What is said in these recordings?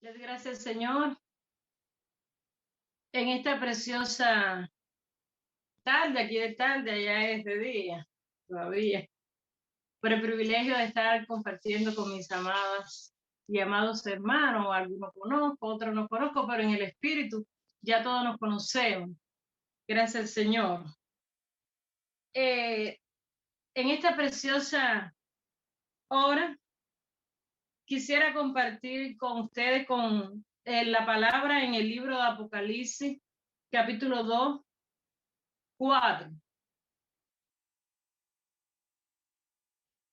Les gracias, Señor, en esta preciosa tarde, aquí de tarde, allá es de día, todavía, por el privilegio de estar compartiendo con mis amadas y amados hermanos. Algunos conozco, otros no conozco, pero en el espíritu ya todos nos conocemos. Gracias, Señor. En esta preciosa hora, quisiera compartir con ustedes la palabra en el libro de Apocalipsis, capítulo 2, 4.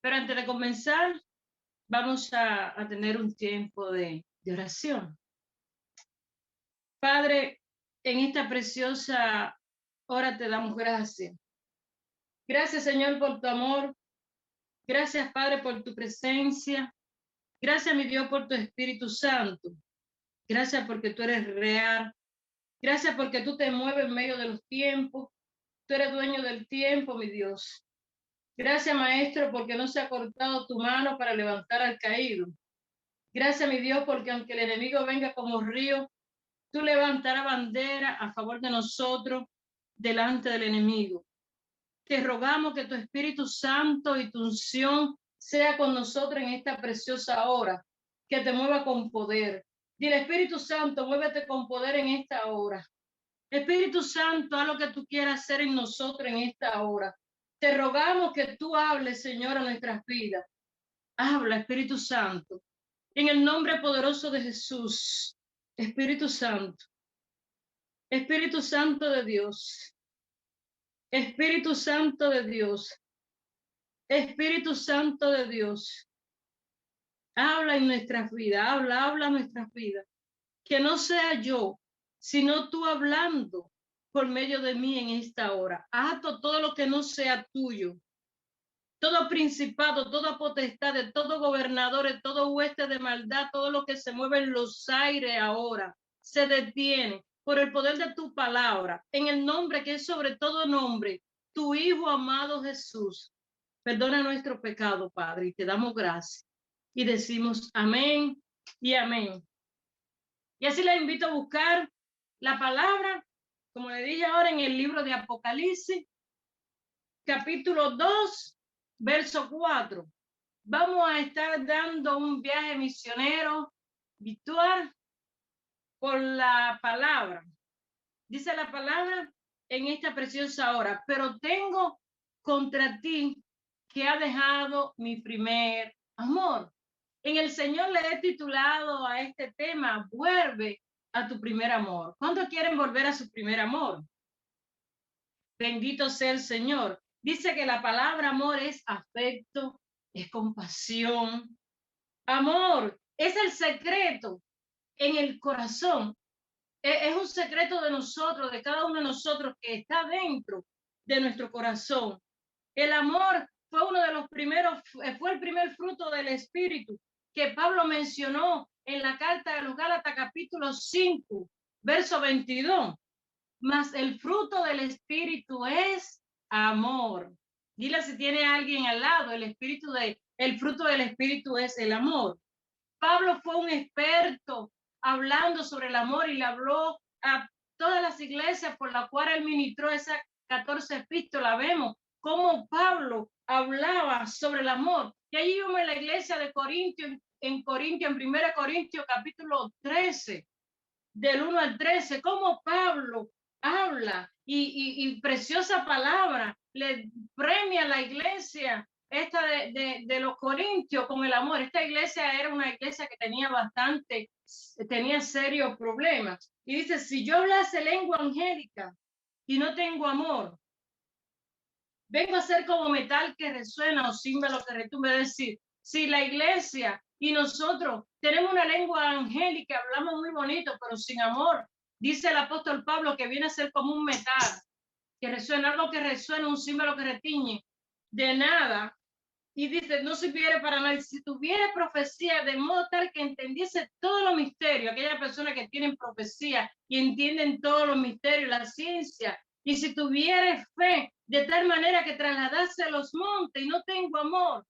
Pero antes de comenzar, vamos a tener un tiempo de oración. Padre, en esta preciosa hora te damos gracias. Gracias, Señor, por tu amor. Gracias, Padre, por tu presencia. Gracias, mi Dios, por tu Espíritu Santo. Gracias porque tú eres real. Gracias porque tú te mueves en medio de los tiempos. Tú eres dueño del tiempo, mi Dios. Gracias, Maestro, porque no se ha cortado tu mano para levantar al caído. Gracias, mi Dios, porque aunque el enemigo venga como río, tú levantarás bandera a favor de nosotros delante del enemigo. Te rogamos que tu Espíritu Santo y tu unción sea con nosotros en esta preciosa hora, que te mueva con poder. Dile, Espíritu Santo, muévete con poder en esta hora. Espíritu Santo, haz lo que tú quieras hacer en nosotros en esta hora. Te rogamos que tú hables, Señor, a nuestras vidas. Habla, Espíritu Santo, en el nombre poderoso de Jesús. Espíritu Santo, Espíritu Santo de Dios, Espíritu Santo de Dios, Espíritu Santo de Dios, habla en nuestras vidas, habla en nuestras vidas. Que no sea yo, sino tú hablando por medio de mí en esta hora. Ato todo lo que no sea tuyo. Todo principado, toda potestad, de todo gobernador, de todo hueste de maldad, todo lo que se mueve en los aires ahora, se detiene por el poder de tu palabra, en el nombre que es sobre todo nombre, tu Hijo amado Jesús. Perdona nuestro pecado, Padre, y te damos gracias. Y decimos amén y amén. Y así les invito a buscar la palabra, como le dije ahora, en el libro de Apocalipsis, capítulo 2, verso 4. Vamos a estar dando un viaje misionero virtual por la palabra. Dice la palabra en esta preciosa hora, pero tengo contra ti que ha dejado mi primer amor. En el Señor le he titulado a este tema, vuelve a tu primer amor. ¿Cuántos quieren volver a su primer amor? Bendito sea el Señor. Dice que la palabra amor es afecto, es compasión. Amor es el secreto en el corazón. Es un secreto de nosotros, de cada uno de nosotros, que está dentro de nuestro corazón. El amor fue uno de los primeros, fue el primer fruto del Espíritu que Pablo mencionó en la carta de los Gálatas, capítulo 5, verso 22. Mas el fruto del Espíritu es amor. Dile si tiene alguien al lado, el fruto del Espíritu es el amor. Pablo fue un experto hablando sobre el amor y le habló a todas las iglesias por las cuales él ministró esas 14 epístolas. Vemos cómo Pablo hablaba sobre el amor. Y allí vemos en la iglesia de Corintio, en 1 Corintios capítulo 13, del 1 al 13, cómo Pablo habla y preciosa palabra le premia a la iglesia esta de los Corintios con el amor. Esta iglesia era una iglesia que tenía serios problemas. Y dice, si yo hablase lengua angélica y no tengo amor, vengo a ser como metal que resuena o címbalo que retumbe. Es decir, si la iglesia y nosotros tenemos una lengua angélica, hablamos muy bonito, pero sin amor, dice el apóstol Pablo que viene a ser como un metal que resuena, algo que resuena, un símbolo que retiñe, de nada. Y dice, no sirviera para nada. Si tuviera profecía de modo tal que entendiese todos los misterios, aquellas personas que tienen profecía y entienden todos los misterios, la ciencia, y si tuviera fe de tal manera que trasladase los montes y no tengo amor,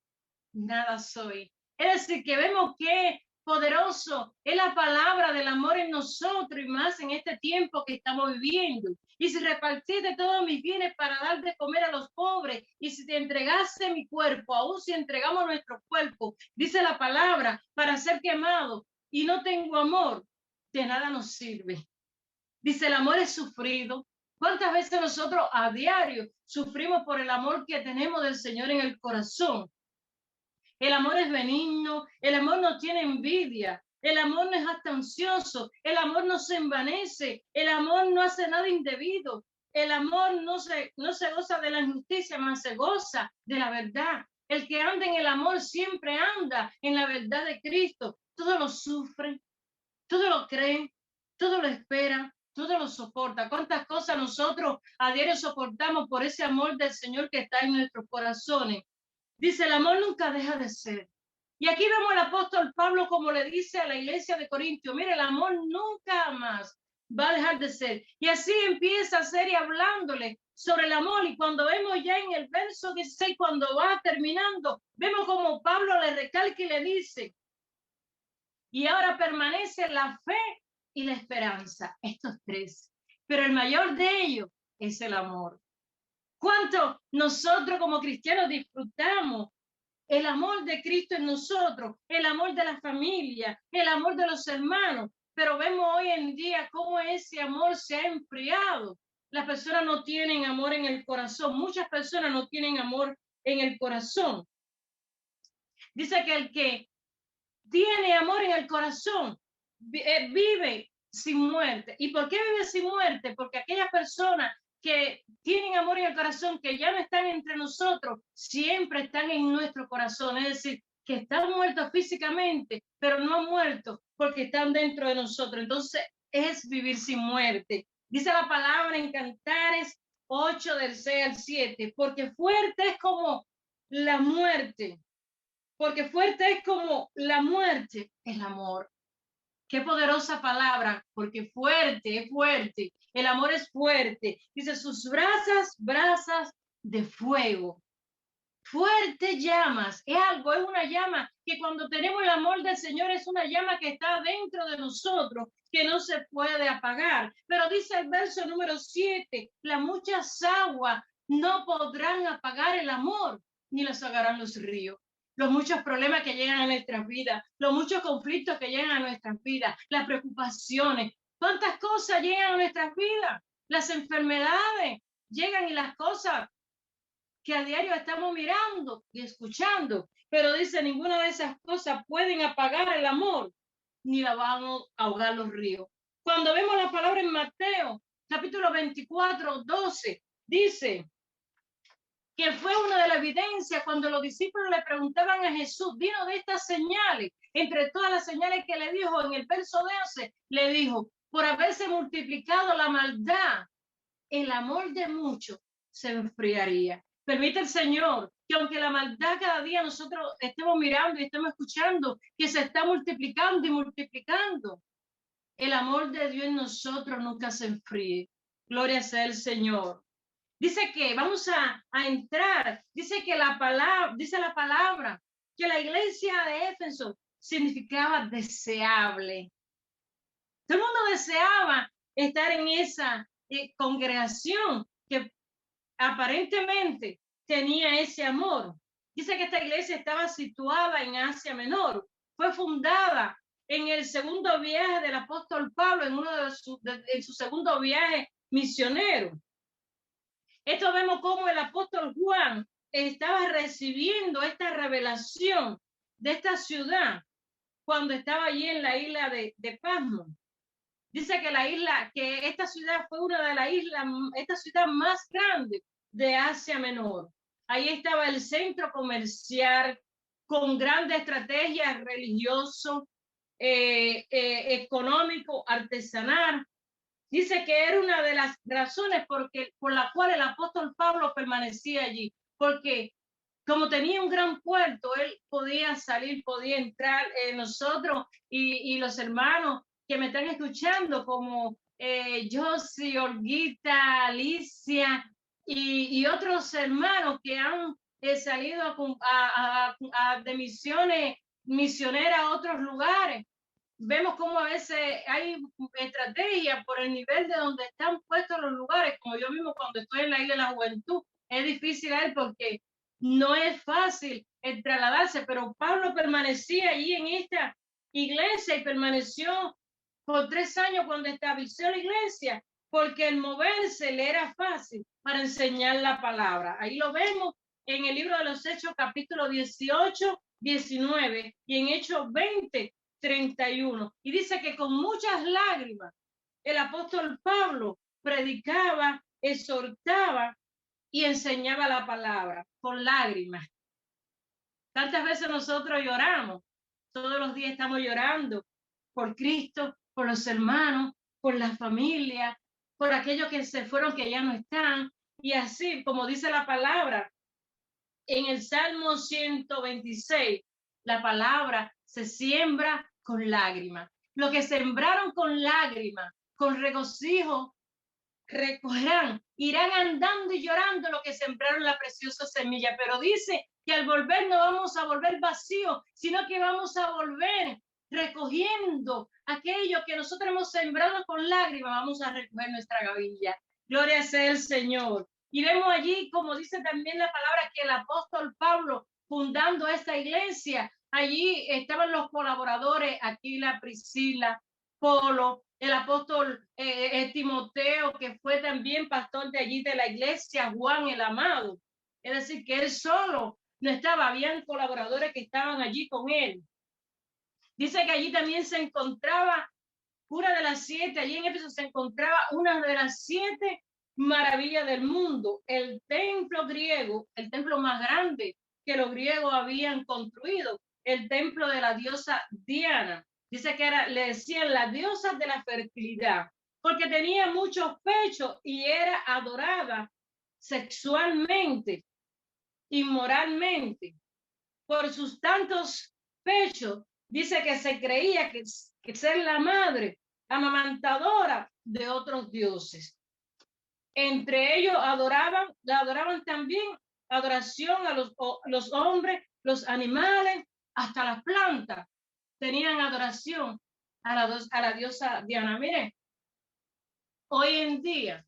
nada soy. Es decir, que vemos que Poderoso es la palabra del amor en nosotros y más en este tiempo que estamos viviendo. Y si repartiste todos mis bienes para dar de comer a los pobres, y si te entregase mi cuerpo, aún si entregamos nuestro cuerpo, dice la palabra, para ser quemado, y no tengo amor, de nada nos sirve. Dice, el amor es sufrido. ¿Cuántas veces nosotros a diario sufrimos por el amor que tenemos del Señor en el corazón? El amor es benigno, el amor no tiene envidia, el amor no es hasta ansioso, el amor no se envanece, el amor no hace nada indebido, el amor no se goza de la injusticia, más se goza de la verdad. El que anda en el amor siempre anda en la verdad de Cristo. Todo lo sufre, todo lo cree, todo lo espera, todo lo soporta. ¿Cuántas cosas nosotros a diario soportamos por ese amor del Señor que está en nuestros corazones? Dice, el amor nunca deja de ser. Y aquí vemos al apóstol Pablo como le dice a la iglesia de Corintio, mire, el amor nunca más va a dejar de ser. Y así empieza a ser y hablándole sobre el amor. Y cuando vemos ya en el verso 16, cuando va terminando, vemos como Pablo le recalca y le dice, y ahora permanece la fe y la esperanza, estos tres. Pero el mayor de ellos es el amor. ¿Cuánto nosotros como cristianos disfrutamos el amor de Cristo en nosotros, el amor de la familia, el amor de los hermanos? Pero vemos hoy en día cómo ese amor se ha enfriado. Las personas no tienen amor en el corazón. Muchas personas no tienen amor en el corazón. Dice que el que tiene amor en el corazón vive sin muerte. ¿Y por qué vive sin muerte? Porque aquellas personas que tienen amor en el corazón, que ya no están entre nosotros, siempre están en nuestro corazón. Es decir, que están muertos físicamente, pero no han muerto porque están dentro de nosotros. Entonces es vivir sin muerte. Dice la palabra en Cantares 8 del 6 al 7, porque fuerte es como la muerte, porque fuerte es como la muerte, el amor. Qué poderosa palabra, porque fuerte, es fuerte. El amor es fuerte. Dice, sus brasas de fuego. Fuerte llamas, es algo, es una llama que cuando tenemos el amor del Señor es una llama que está dentro de nosotros, que no se puede apagar. Pero dice el verso número 7, las muchas aguas no podrán apagar el amor, ni las ahogarán los ríos. Los muchos problemas que llegan a nuestras vidas, los muchos conflictos que llegan a nuestras vidas, las preocupaciones, cuántas cosas llegan a nuestras vidas, las enfermedades llegan y las cosas que a diario estamos mirando y escuchando, pero dice, ninguna de esas cosas pueden apagar el amor, ni la van a ahogar los ríos. Cuando vemos la palabra en Mateo, capítulo 24, 12, dice que fue una de las evidencias cuando los discípulos le preguntaban a Jesús, dinos de estas señales, entre todas las señales que le dijo en el verso 12, le dijo, por haberse multiplicado la maldad, el amor de muchos se enfriaría. Permite el Señor que aunque la maldad cada día nosotros estemos mirando y estemos escuchando que se está multiplicando y multiplicando, el amor de Dios en nosotros nunca se enfríe. Gloria sea el Señor. Dice que vamos a entrar, dice que dice la palabra, que la iglesia de Éfeso significaba deseable. Todo el mundo deseaba estar en esa congregación que aparentemente tenía ese amor. Dice que esta iglesia estaba situada en Asia Menor. Fue fundada en el segundo viaje del apóstol Pablo, en su segundo viaje misionero. Esto vemos cómo el apóstol Juan estaba recibiendo esta revelación de esta ciudad cuando estaba allí en la isla de Pasmo. Dice que esta ciudad fue una de las islas, esta ciudad más grande de Asia Menor. Ahí estaba el centro comercial con grandes estrategias religioso, económico, artesanal. Dice que era una de las razones por la cual el apóstol Pablo permanecía allí, porque como tenía un gran puerto, él podía salir, podía entrar. Nosotros y los hermanos que me están escuchando, como Josie, Olguita, Alicia y otros hermanos que han salido de misiones misionera a otros lugares. Vemos cómo a veces hay estrategia por el nivel de donde están puestos los lugares, como yo mismo cuando estoy en la Isla de la Juventud, es difícil a él porque no es fácil el trasladarse, pero Pablo permanecía allí en esta iglesia y permaneció por 3 años cuando estableció la iglesia, porque el moverse le era fácil para enseñar la palabra. Ahí lo vemos en el libro de los Hechos, capítulo 18, 19 y en Hechos 20, 31. Y dice que con muchas lágrimas el apóstol Pablo predicaba, exhortaba y enseñaba la palabra con lágrimas. Tantas veces nosotros lloramos, todos los días estamos llorando por Cristo, por los hermanos, por la familia, por aquellos que se fueron, que ya no están. Y así, como dice la palabra, en el Salmo 126, la palabra se siembra con lágrimas. Lo que sembraron con lágrimas, con regocijo, recogerán, irán andando y llorando lo que sembraron la preciosa semilla. Pero dice que al volver no vamos a volver vacíos, sino que vamos a volver recogiendo aquello que nosotros hemos sembrado con lágrimas, vamos a recoger nuestra gavilla. Gloria sea el Señor. Y vemos allí, como dice también la palabra, que el apóstol Pablo, fundando esta iglesia, allí estaban los colaboradores, Aquila, Priscila, Polo, el apóstol Timoteo, que fue también pastor de allí de la iglesia, Juan el Amado. Es decir, que él solo no estaba, habían colaboradores que estaban allí con él. Dice que allí también se encontraba una de las 7, allí en Éfeso se encontraba una de las 7 maravillas del mundo, el templo griego, el templo más grande que los griegos habían construido, el templo de la diosa Diana. Dice que le decían la diosa de la fertilidad, porque tenía muchos pechos y era adorada sexualmente, inmoralmente. Por sus tantos pechos, dice que se creía que ser la madre amamantadora de otros dioses. Entre ellos la adoraban también, adoración a los hombres, los animales, hasta las plantas. Tenían adoración a la diosa Diana. Mire, hoy en día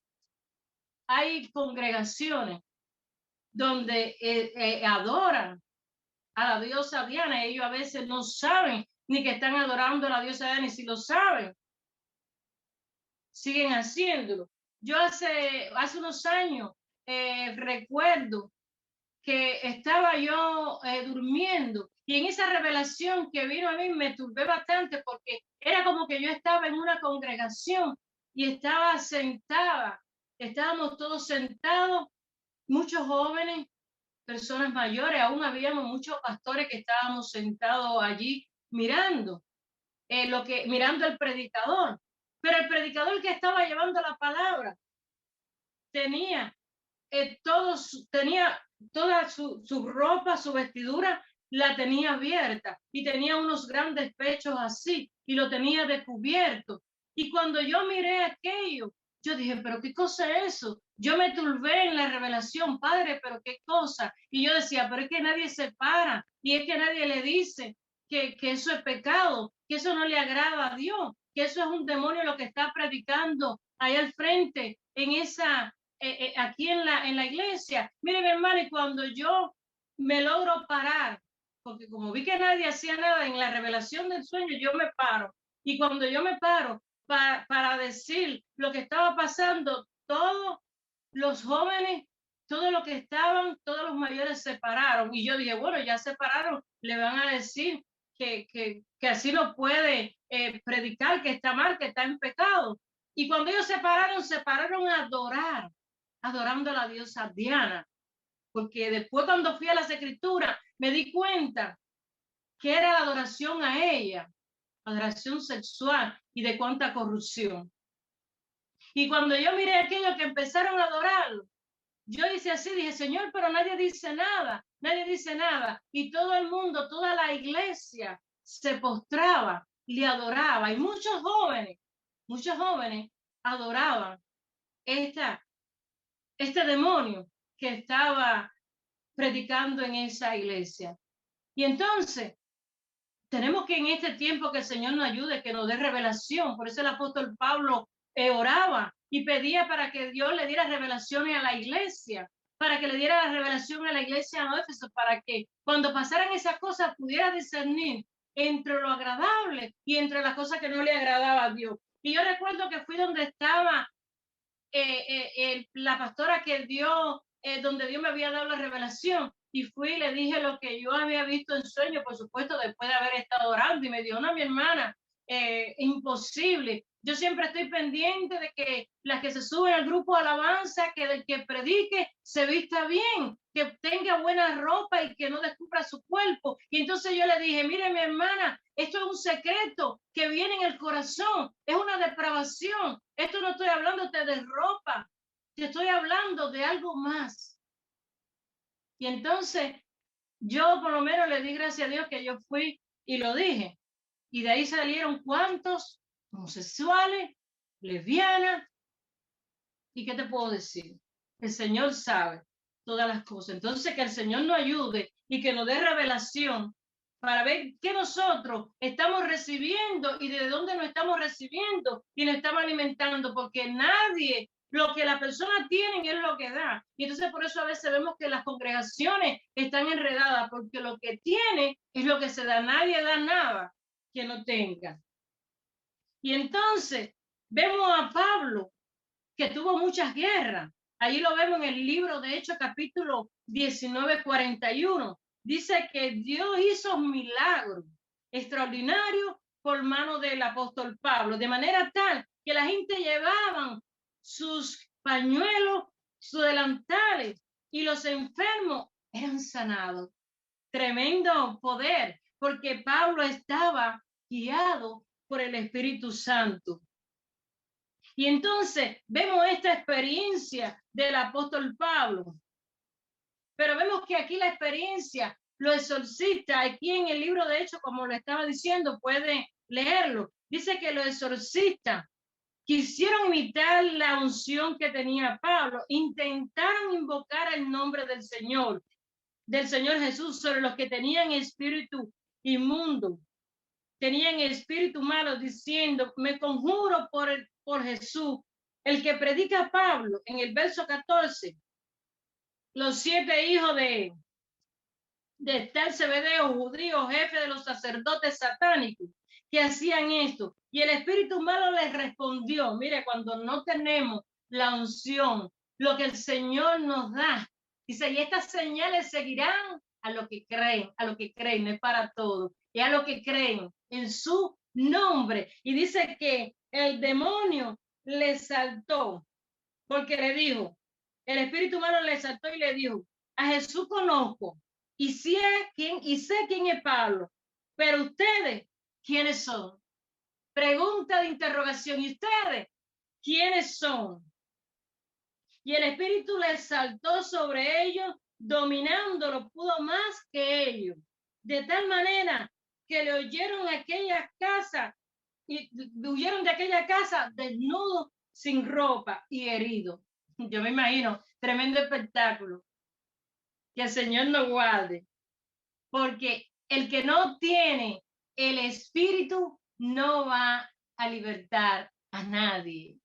hay congregaciones donde adoran a la diosa Diana. Ellos a veces no saben ni que están adorando a la diosa Diana, y si lo saben, siguen haciéndolo. Yo hace unos años recuerdo que estaba yo durmiendo y en esa revelación que vino a mí me turbé bastante porque era como que yo estaba en una congregación y estaba sentada, estábamos todos sentados, muchos jóvenes, personas mayores, aún habíamos muchos pastores que estábamos sentados allí mirando, mirando al predicador, pero el predicador que estaba llevando la palabra tenía tenía toda su ropa, su vestidura, la tenía abierta y tenía unos grandes pechos así y lo tenía descubierto. Y cuando yo miré aquello, yo dije, pero ¿qué cosa es eso? Yo me turbé en la revelación, Padre, pero ¿qué cosa? Y yo decía, pero es que nadie se para y es que nadie le dice que eso es pecado, que eso no le agrada a Dios, que eso es un demonio lo que está predicando ahí al frente en esa aquí en la iglesia. Miren, hermano, y cuando yo me logro parar, porque como vi que nadie hacía nada en la revelación del sueño, yo me paro. Y cuando yo me paro para decir lo que estaba pasando, todos los jóvenes, todos los que estaban, todos los mayores se pararon. Y yo dije, bueno, ya se pararon, le van a decir que así no puede predicar, que está mal, que está en pecado. Y cuando ellos se pararon a adorar, adorando a la diosa Diana, porque después cuando fui a las escrituras me di cuenta que era la adoración a ella, adoración sexual y de cuánta corrupción. Y cuando yo miré aquello que empezaron a adorarlo, yo hice así, dije, Señor, pero nadie dice nada, nadie dice nada. Y todo el mundo, toda la iglesia se postraba, le adoraba. Y muchos jóvenes adoraban este demonio que estaba predicando en esa iglesia. Y entonces, tenemos que en este tiempo que el Señor nos ayude, que nos dé revelación. Por eso el apóstol Pablo oraba y pedía para que Dios le diera revelaciones a la iglesia, para que le diera la revelación a la iglesia de Éfeso, para que cuando pasaran esas cosas pudiera discernir entre lo agradable y entre las cosas que no le agradaba a Dios. Y yo recuerdo que fui donde estaba la pastora que dio, donde Dios me había dado la revelación, y fui y le dije lo que yo había visto en sueño, por supuesto, después de haber estado orando, y me dijo, no, mi hermana, imposible. Yo siempre estoy pendiente de que las que se suben al grupo de alabanza, que del que predique se vista bien, que tenga buena ropa y que no descubra su cuerpo. Y entonces yo le dije, mire mi hermana, esto es un secreto que viene en el corazón, es una depravación. Esto no estoy hablándote de ropa, te estoy hablando de algo más. Y entonces yo por lo menos le di gracias a Dios que yo fui y lo dije. Y de ahí salieron cuantos homosexuales, lesbianas. ¿Y qué te puedo decir? El Señor sabe todas las cosas. Entonces que el Señor nos ayude y que nos dé revelación para ver qué nosotros estamos recibiendo y de dónde nos estamos recibiendo y nos estamos alimentando, porque nadie, lo que las personas tienen es lo que da. Y entonces por eso a veces vemos que las congregaciones están enredadas, porque lo que tiene es lo que se da. Nadie da nada que no tenga. Y entonces vemos a Pablo, que tuvo muchas guerras. Allí lo vemos en el libro de Hechos, capítulo 19:41. Dice que Dios hizo milagros extraordinarios por mano del apóstol Pablo, de manera tal que la gente llevaban sus pañuelos, sus delantales, y los enfermos eran sanados. Tremendo poder, porque Pablo estaba guiado por el Espíritu Santo. Y entonces vemos esta experiencia del apóstol Pablo. Pero vemos que aquí la experiencia, los exorcistas, aquí en el libro de Hechos, como lo estaba diciendo, puede leerlo. Dice que los exorcistas quisieron imitar la unción que tenía Pablo, intentaron invocar el nombre del Señor Jesús sobre los que tenían espíritu inmundo, tenían espíritu malo, diciendo, me conjuro por Jesús, el que predica Pablo en el verso 14, los 7 hijos de Zebedeo, judíos, jefe de los sacerdotes satánicos, que hacían esto. Y el espíritu malo les respondió, mire, cuando no tenemos la unción, lo que el Señor nos da, dice, y estas señales seguirán a lo que creen, no es para todos, y a lo que creen en su nombre. Y dice que el demonio le saltó, porque le dijo, el espíritu malo le saltó y le dijo, a Jesús conozco y sé quién es Pablo, pero ustedes, ¿quiénes son? Pregunta de interrogación. ¿Y ustedes quiénes son? Y el espíritu les saltó sobre ellos, dominándolo, pudo más que ellos, de tal manera que le oyeron aquella casa y huyeron de aquella casa desnudos, sin ropa y heridos. Yo me imagino, tremendo espectáculo. Que el Señor nos guarde, porque el que no tiene el espíritu no va a libertar a nadie,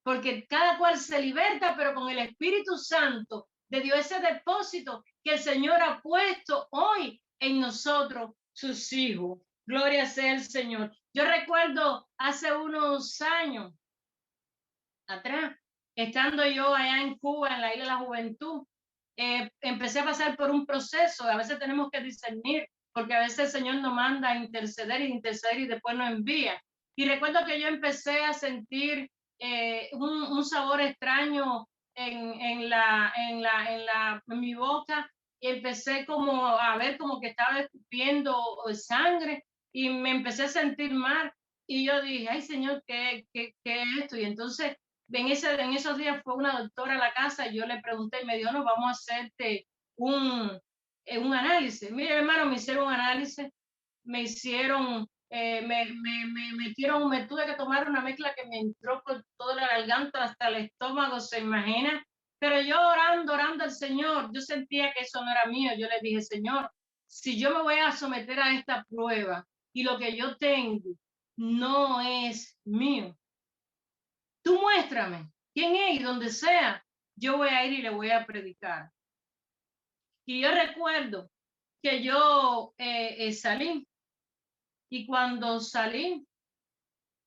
porque cada cual se liberta, pero con el Espíritu Santo de Dios, ese depósito que el Señor ha puesto hoy en nosotros, sus hijos. Gloria sea el Señor. Yo recuerdo hace unos años atrás, estando yo allá en Cuba, en la Isla de la Juventud, empecé a pasar por un proceso. A veces tenemos que discernir, porque a veces el Señor nos manda a interceder y después nos envía. Y recuerdo que yo empecé a sentir un sabor extraño en mi boca, y empecé como a ver como que estaba escupiendo sangre, y me empecé a sentir mal. Y yo dije, ay Señor, ¿qué es esto? Y entonces en esos días fue una doctora a la casa y yo le pregunté y me dijo, no, vamos a hacerte un análisis. Mire, hermano, me hicieron un análisis, me hicieron, me tuve que tomar una mezcla que me entró por toda la garganta hasta el estómago, se imagina. Pero yo orando al Señor, yo sentía que eso no era mío. Yo le dije, Señor, si yo me voy a someter a esta prueba, y lo que yo tengo no es mío. Tú muéstrame quién es y donde sea, yo voy a ir y le voy a predicar. Y yo recuerdo que yo salí, y cuando salí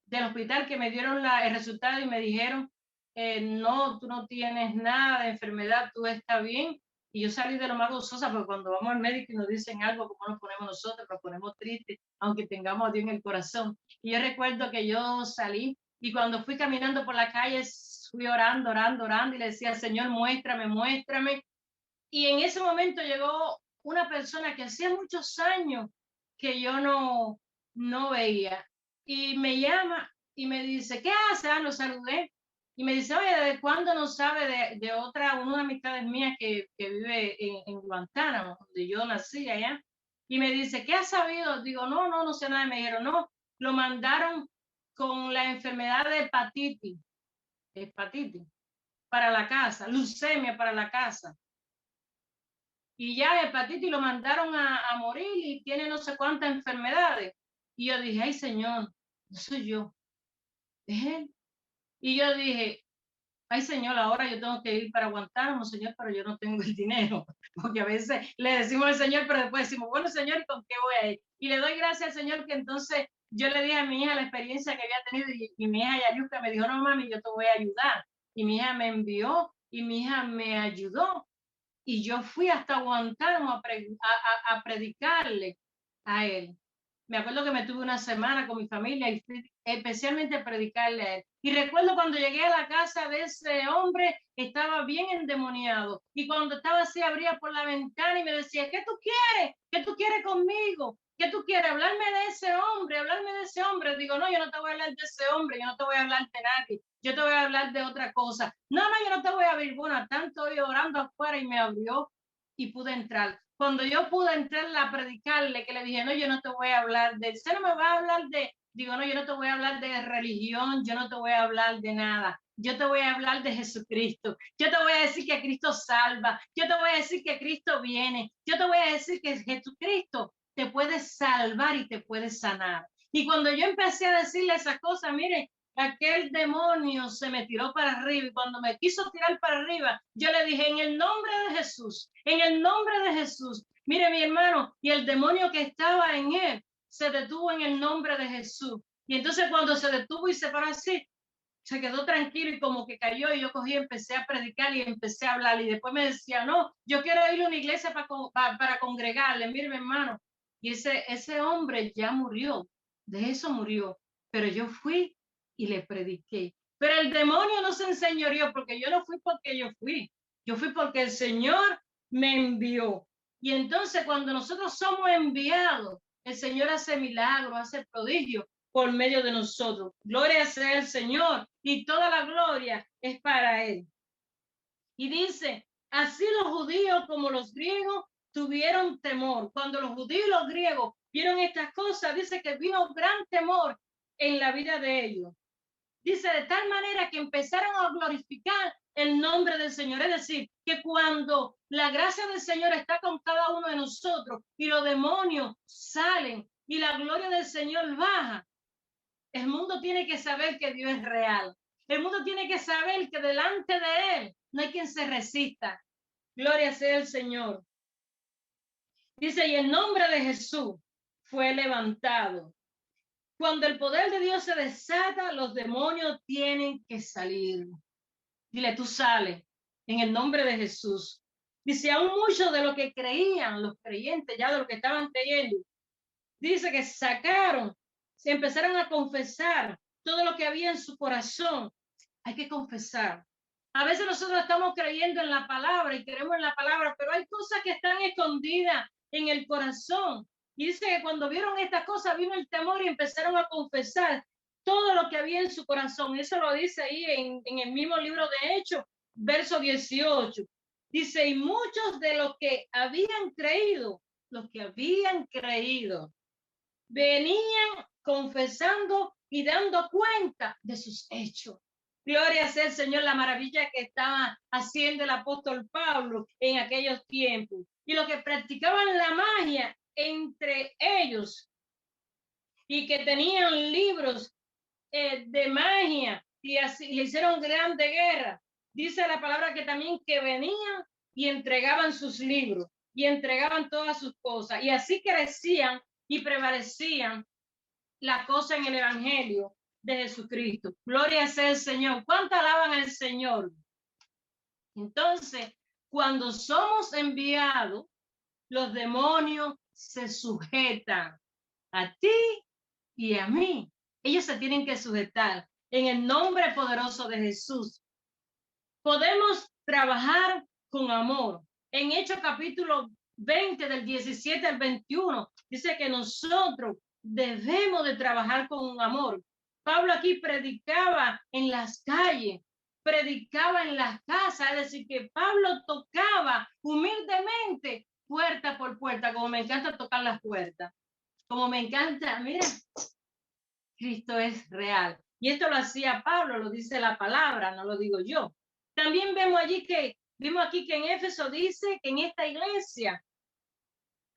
del hospital, que me dieron el resultado y me dijeron, no, tú no tienes nada de enfermedad, tú estás bien. Y yo salí de lo más gozosa, porque cuando vamos al médico y nos dicen algo, como nos ponemos nosotros, nos ponemos tristes, aunque tengamos a Dios en el corazón. Y yo recuerdo que yo salí, y cuando fui caminando por la calle, fui orando, orando, orando, y le decía, Señor, muéstrame, muéstrame. Y en ese momento llegó una persona que hacía muchos años que yo no veía, y me llama y me dice, ¿qué hace? Lo saludé, y me dice, oye, ¿de cuándo no sabe de otra, una de amistades mías que vive en Guantánamo, donde yo nací allá? Y me dice, ¿qué has sabido? Digo, no sé nada. Me dijeron, no, lo mandaron con la enfermedad de hepatitis para la casa, leucemia para la casa. Y ya hepatitis lo mandaron a morir, y tiene no sé cuántas enfermedades. Y yo dije, ay Señor, no soy yo, es él. Y yo dije, ay Señor, ahora yo tengo que ir para Guantánamo, Señor, pero yo no tengo el dinero. Porque a veces le decimos al Señor, pero después decimos, bueno Señor, ¿y con qué voy a ir? Y le doy gracias al Señor que entonces yo le dije a mi hija la experiencia que había tenido, y mi hija Yayuska me dijo, no mami, yo te voy a ayudar. Y mi hija me envió y mi hija me ayudó. Y yo fui hasta Guantánamo a predicarle a él. Me acuerdo que me tuve una semana con mi familia y fui especialmente a predicarle a él. Y recuerdo cuando llegué a la casa de ese hombre, estaba bien endemoniado. Y cuando estaba así, abría por la ventana y me decía, ¿qué tú quieres? ¿Qué tú quieres conmigo? ¿Qué tú quieres? Hablarme de ese hombre, hablarme de ese hombre. Digo, no, yo no te voy a hablar de ese hombre, yo no te voy a hablar de nadie, yo te voy a hablar de otra cosa. No, yo no te voy a abrir. Bueno, tanto yo orando afuera, y me abrió y pude entrar. Cuando yo pude entrar a predicarle, que le dije, no, yo no te voy a hablar de, usted no me va a hablar de, digo, no, yo no te voy a hablar de religión, yo no te voy a hablar de nada. Yo te voy a hablar de Jesucristo. Yo te voy a decir que Cristo salva. Yo te voy a decir que Cristo viene. Yo te voy a decir que Jesucristo te puede salvar y te puede sanar. Y cuando yo empecé a decirle esas cosas, mire, aquel demonio se me tiró para arriba, y cuando me quiso tirar para arriba, yo le dije, en el nombre de Jesús, en el nombre de Jesús, mire mi hermano, y el demonio que estaba en él se detuvo en el nombre de Jesús. Y entonces cuando se detuvo y se paró así, se quedó tranquilo y como que cayó, y yo cogí, empecé a predicar y empecé a hablar, y después me decía, no, yo quiero ir a una iglesia para congregarle. Mire mi hermano, y ese hombre ya murió, de eso murió, pero yo fui y le prediqué. Pero el demonio no se enseñoreó, porque yo no fui porque yo fui porque el Señor me envió. Y entonces cuando nosotros somos enviados, el Señor hace milagros, hace prodigios por medio de nosotros. Gloria sea el Señor, y toda la gloria es para Él. Y dice, así los judíos como los griegos tuvieron temor. Cuando los judíos y los griegos vieron estas cosas, dice que vino gran temor en la vida de ellos. Dice, de tal manera que empezaron a glorificar el nombre del Señor. Es decir, que cuando la gracia del Señor está con cada uno de nosotros y los demonios salen y la gloria del Señor baja, el mundo tiene que saber que Dios es real. El mundo tiene que saber que delante de Él no hay quien se resista. Gloria sea el Señor. Dice, y el nombre de Jesús fue levantado. Cuando el poder de Dios se desata, los demonios tienen que salir. Dile, tú sales en el nombre de Jesús. Dice, aún muchos de los que creían, los creyentes ya de los que estaban creyendo, dice que sacaron, se empezaron a confesar todo lo que había en su corazón. Hay que confesar. A veces nosotros estamos creyendo en la palabra y creemos en la palabra, pero hay cosas que están escondidas en el corazón. Y dice que cuando vieron estas cosas, vino el temor y empezaron a confesar todo lo que había en su corazón. Eso lo dice ahí en el mismo libro de Hechos, verso 18. Dice, y muchos de los que habían creído, venían confesando y dando cuenta de sus hechos. Gloria sea el Señor, la maravilla que estaba haciendo el apóstol Pablo en aquellos tiempos. Y los que practicaban la magia entre ellos y que tenían libros de magia y así le hicieron grande guerra. Dice la palabra que también que venían y entregaban sus libros y entregaban todas sus cosas y así crecían y prevalecían la cosa en el evangelio de Jesucristo. Gloria sea el Señor. ¿Cuánto alaban al Señor? Entonces, cuando somos enviados, los demonios se sujetan a ti y a mí. Ellos se tienen que sujetar en el nombre poderoso de Jesús. Podemos trabajar con amor. En Hechos capítulo 20 del 17 al 21 dice que nosotros debemos de trabajar con amor. Pablo aquí predicaba en las calles, predicaba en las casas, es decir, que Pablo tocaba humildemente puerta por puerta, como me encanta tocar las puertas, como me encanta, mira, Cristo es real. Y esto lo hacía Pablo, lo dice la palabra, no lo digo yo. También vemos aquí que en Éfeso dice que en esta iglesia,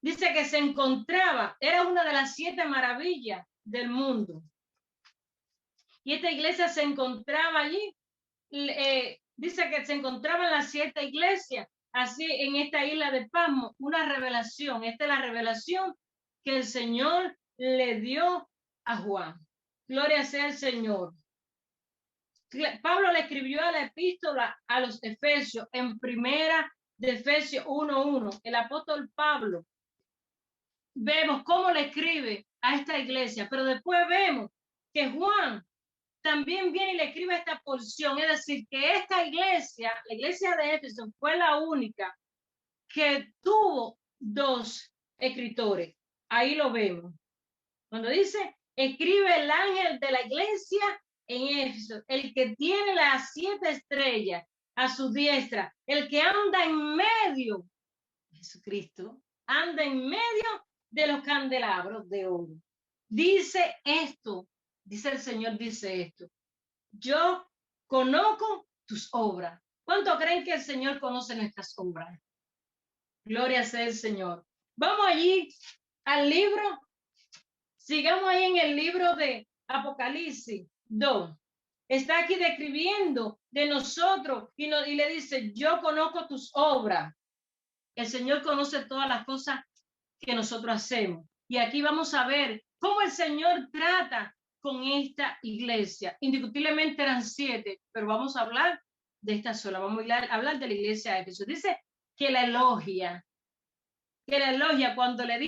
dice que se encontraba, era una de las 7 maravillas del mundo. Y esta iglesia se encontraba allí, dice que se encontraban las 7 iglesias, así en esta isla de Pasmo, una revelación. Esta es la revelación que el Señor le dio a Juan. Gloria sea el Señor. Pablo le escribió a la epístola a los Efesios en primera de Efesios 1:1. El apóstol Pablo, vemos cómo le escribe a esta iglesia, pero después vemos que Juan también viene y le escribe esta porción, es decir, que esta iglesia, la iglesia de Éfeso, fue la única que tuvo 2 escritores. Ahí lo vemos. Cuando dice, escribe el ángel de la iglesia en Éfeso, el que tiene las 7 estrellas a su diestra, el que anda en medio, Jesucristo, anda en medio de los candelabros de oro. Dice esto, dice el Señor, dice esto. Yo conozco tus obras. ¿Cuánto creen que el Señor conoce nuestras obras? Gloria sea el Señor. Vamos allí al libro. Sigamos ahí en el libro de Apocalipsis 2. Está aquí describiendo de nosotros y le dice, yo conozco tus obras. El Señor conoce todas las cosas que nosotros hacemos. Y aquí vamos a ver cómo el Señor trata con esta iglesia. Indiscutiblemente eran 7, pero vamos a hablar de esta sola. Vamos a hablar de la iglesia de Éfeso. Dice que la elogia cuando le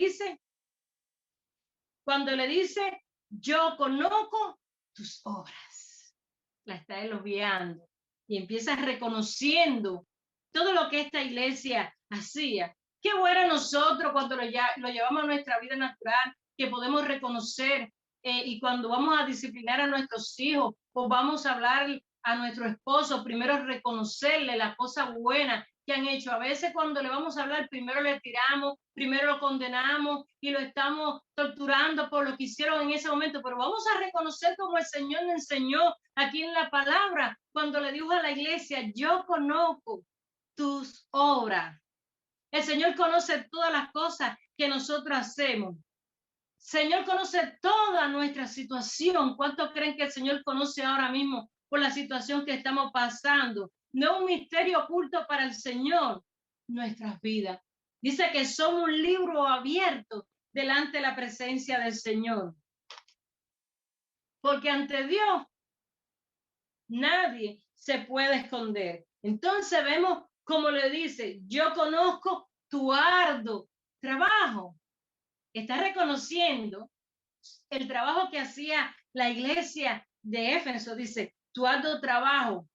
dice, yo conozco tus obras. La está elogiando y empieza reconociendo todo lo que esta iglesia hacía. Qué bueno nosotros cuando lo llevamos a nuestra vida natural, que podemos reconocer y cuando vamos a disciplinar a nuestros hijos o vamos a hablar a nuestro esposo, primero reconocerle la cosa buena que han hecho. A veces cuando le vamos a hablar, primero le tiramos, primero lo condenamos y lo estamos torturando por lo que hicieron en ese momento, pero vamos a reconocer como el Señor le enseñó aquí en la palabra, cuando le dijo a la iglesia, yo conozco tus obras. El Señor conoce todas las cosas que nosotros hacemos. Señor conoce toda nuestra situación. ¿Cuánto creen que el Señor conoce ahora mismo por la situación que estamos pasando? No es un misterio oculto para el Señor nuestras vidas. Dice que somos un libro abierto delante de la presencia del Señor. Porque ante Dios nadie se puede esconder. Entonces vemos como le dice, yo conozco tu arduo trabajo. Está reconociendo el trabajo que hacía la iglesia de Éfeso. Dice, tu arduo trabajo.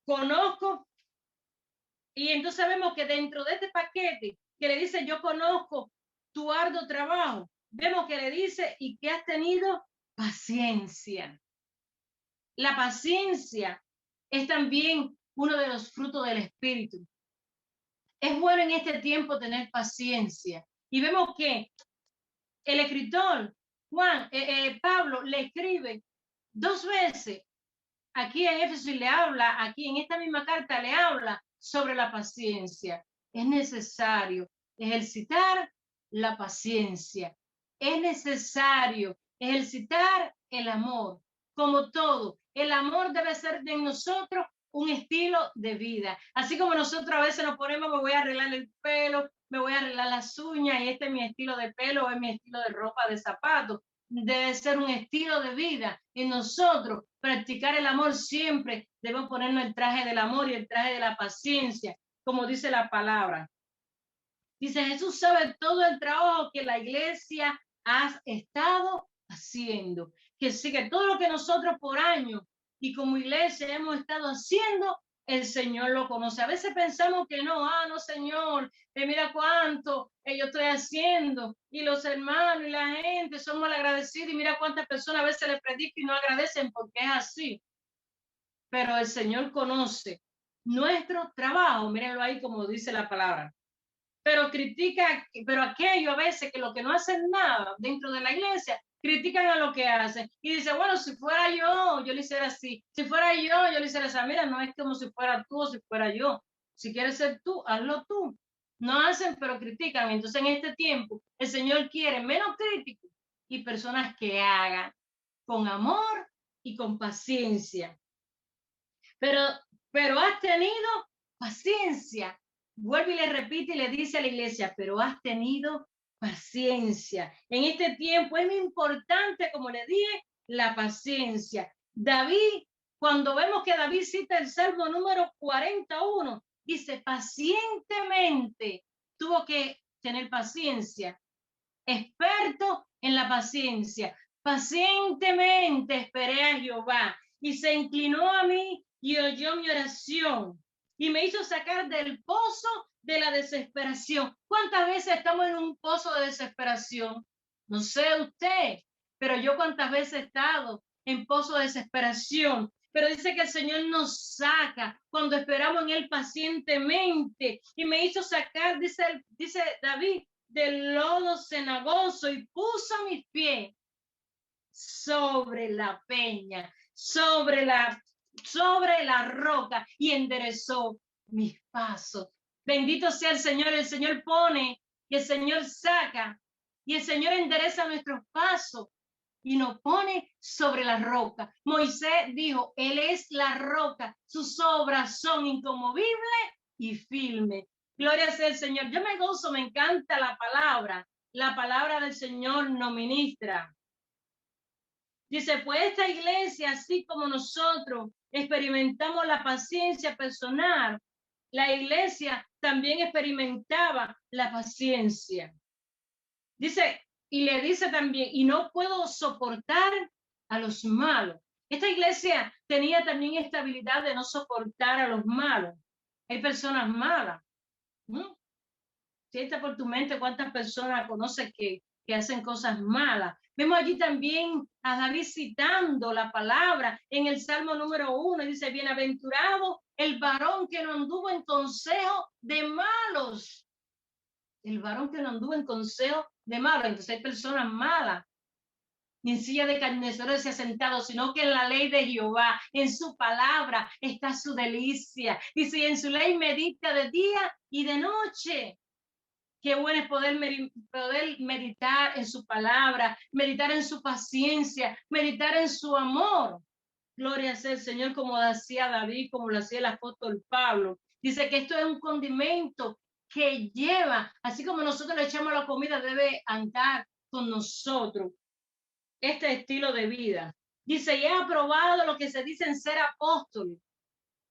Conozco. Y entonces vemos que dentro de este paquete que le dice, yo conozco tu arduo trabajo, vemos que le dice, y que has tenido paciencia. La paciencia es también uno de los frutos del Espíritu. Es bueno en este tiempo tener paciencia. Y vemos que el escritor Pablo le escribe 2 veces aquí en Éfeso y le habla, aquí en esta misma carta le habla sobre la paciencia. Es necesario ejercitar la paciencia. Es necesario ejercitar el amor. Como todo, el amor debe ser de nosotros un estilo de vida. Así como nosotros a veces nos ponemos, me voy a arreglar el pelo, me voy a arreglar las uñas y este es mi estilo de pelo, es mi estilo de ropa, de zapatos. Debe ser un estilo de vida. Y nosotros practicar el amor siempre debemos ponernos el traje del amor y el traje de la paciencia, como dice la palabra. Dice, Jesús sabe todo el trabajo que la iglesia ha estado haciendo. Que sí, que todo lo que nosotros por años y como iglesia hemos estado haciendo, el Señor lo conoce. A veces pensamos que no, no, Señor, mira cuánto yo estoy haciendo. Y los hermanos y la gente somos agradecidos. Y mira cuántas personas a veces le predican y no agradecen porque es así. Pero el Señor conoce nuestro trabajo. Mírenlo ahí como dice la palabra. Pero critica, pero aquello a veces que los que no hacen nada dentro de la iglesia, critican a lo que hacen. Y dice, bueno, si fuera yo lo hiciera así. Si fuera yo lo hiciera así. Mira, no es como si fuera tú o si fuera yo. Si quieres ser tú, hazlo tú. No hacen, pero critican. Entonces, en este tiempo, el Señor quiere menos críticos y personas que hagan con amor y con paciencia. Pero has tenido paciencia. Vuelve y le repite y le dice a la iglesia, pero has tenido paciencia. En este tiempo es muy importante, como le dije, la paciencia. David, cuando vemos que David cita el Salmo número 41, dice, pacientemente tuvo que tener paciencia. Experto en la paciencia. Pacientemente esperé a Jehová y se inclinó a mí y oyó mi oración y me hizo sacar del pozo de la desesperación. ¿Cuántas veces estamos en un pozo de desesperación? No sé usted, pero yo cuántas veces he estado en pozo de desesperación. Pero dice que el Señor nos saca cuando esperamos en Él pacientemente y me hizo sacar, dice David, del lodo cenagoso y puso mis pies sobre la peña, sobre la roca y enderezó mis pasos. Bendito sea el Señor pone y el Señor saca y el Señor endereza nuestros pasos y nos pone sobre la roca. Moisés dijo, Él es la roca, sus obras son inconmovibles y firmes. Gloria sea el Señor. Yo me gozo, me encanta la palabra del Señor nos ministra. Dice, pues esta iglesia, así como nosotros experimentamos la paciencia personal, la iglesia también experimentaba la paciencia. Dice, y le dice también, y no puedo soportar a los malos. Esta iglesia tenía también esta habilidad de no soportar a los malos. Hay personas malas. Sienta por tu mente cuántas personas conoces que hacen cosas malas. Vemos allí también a David citando la palabra en el Salmo número 1. Dice, bienaventurado el varón que no anduvo en consejo de malos. El varón que no anduvo en consejo de malos. Entonces hay personas malas. Ni en silla de carneceros se ha sentado, sino que en la ley de Jehová, en su palabra, está su delicia. Y si en su ley medita de día y de noche. Qué bueno es poder meditar en su palabra, meditar en su paciencia, meditar en su amor. Gloria sea el Señor, como decía David, como lo hacía el apóstol Pablo. Dice que esto es un condimento que lleva, así como nosotros le echamos la comida, debe andar con nosotros este estilo de vida. Dice, y he aprobado lo que se dicen ser apóstoles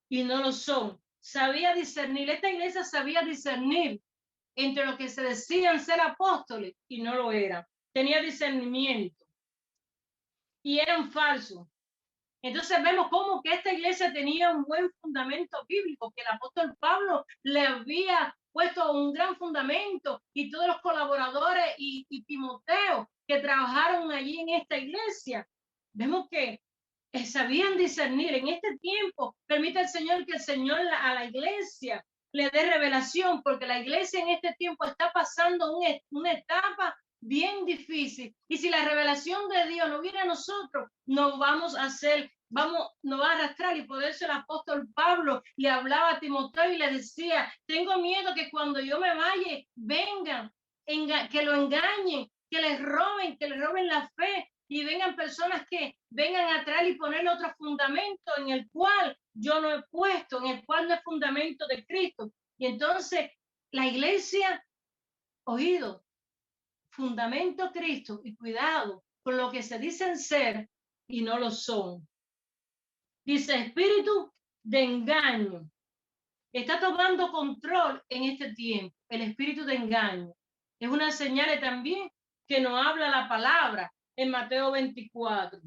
y no lo son. Sabía discernir, esta iglesia sabía discernir entre los que se decían ser apóstoles y no lo eran. Tenía discernimiento y eran falsos. Entonces vemos cómo que esta iglesia tenía un buen fundamento bíblico, que el apóstol Pablo le había puesto un gran fundamento y todos los colaboradores y Timoteo que trabajaron allí en esta iglesia. Vemos que sabían discernir. En este tiempo permite el Señor que el Señor a la iglesia le dé revelación, porque la iglesia en este tiempo está pasando una etapa bien difícil. Y si la revelación de Dios no viene a nosotros, nos vamos a hacer, nos va a arrastrar. Y por eso el apóstol Pablo le hablaba a Timoteo y le decía, tengo miedo que cuando yo me vaya, vengan, que lo engañen, que les roben la fe, y vengan personas que vengan a traer y ponerle otro fundamento en el cual yo no he puesto, en el cual no es fundamento de Cristo. Y entonces la iglesia, oído, fundamento Cristo, y cuidado con lo que se dicen ser y no lo son. Dice espíritu de engaño. Está tomando control en este tiempo, el espíritu de engaño. Es una señal también que nos habla la palabra en Mateo 24.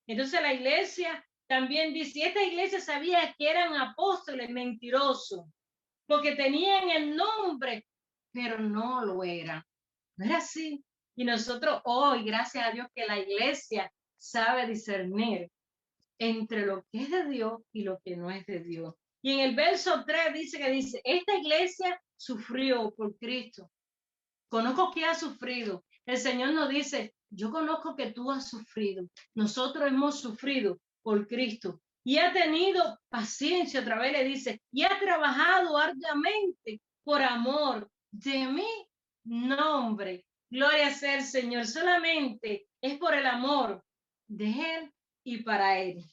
Entonces la iglesia también dice, esta iglesia sabía que eran apóstoles mentirosos, porque tenían el nombre, pero no lo eran. No era así. Y nosotros hoy, gracias a Dios, que la iglesia sabe discernir entre lo que es de Dios y lo que no es de Dios. Y en el verso 3 dice, esta iglesia sufrió por Cristo. Conozco que ha sufrido. El Señor nos dice, yo conozco que tú has sufrido. Nosotros hemos sufrido por Cristo. Y ha tenido paciencia, otra vez le dice, y ha trabajado arduamente por amor de mi nombre. Gloria sea el Señor. Solamente es por el amor de Él y para Él.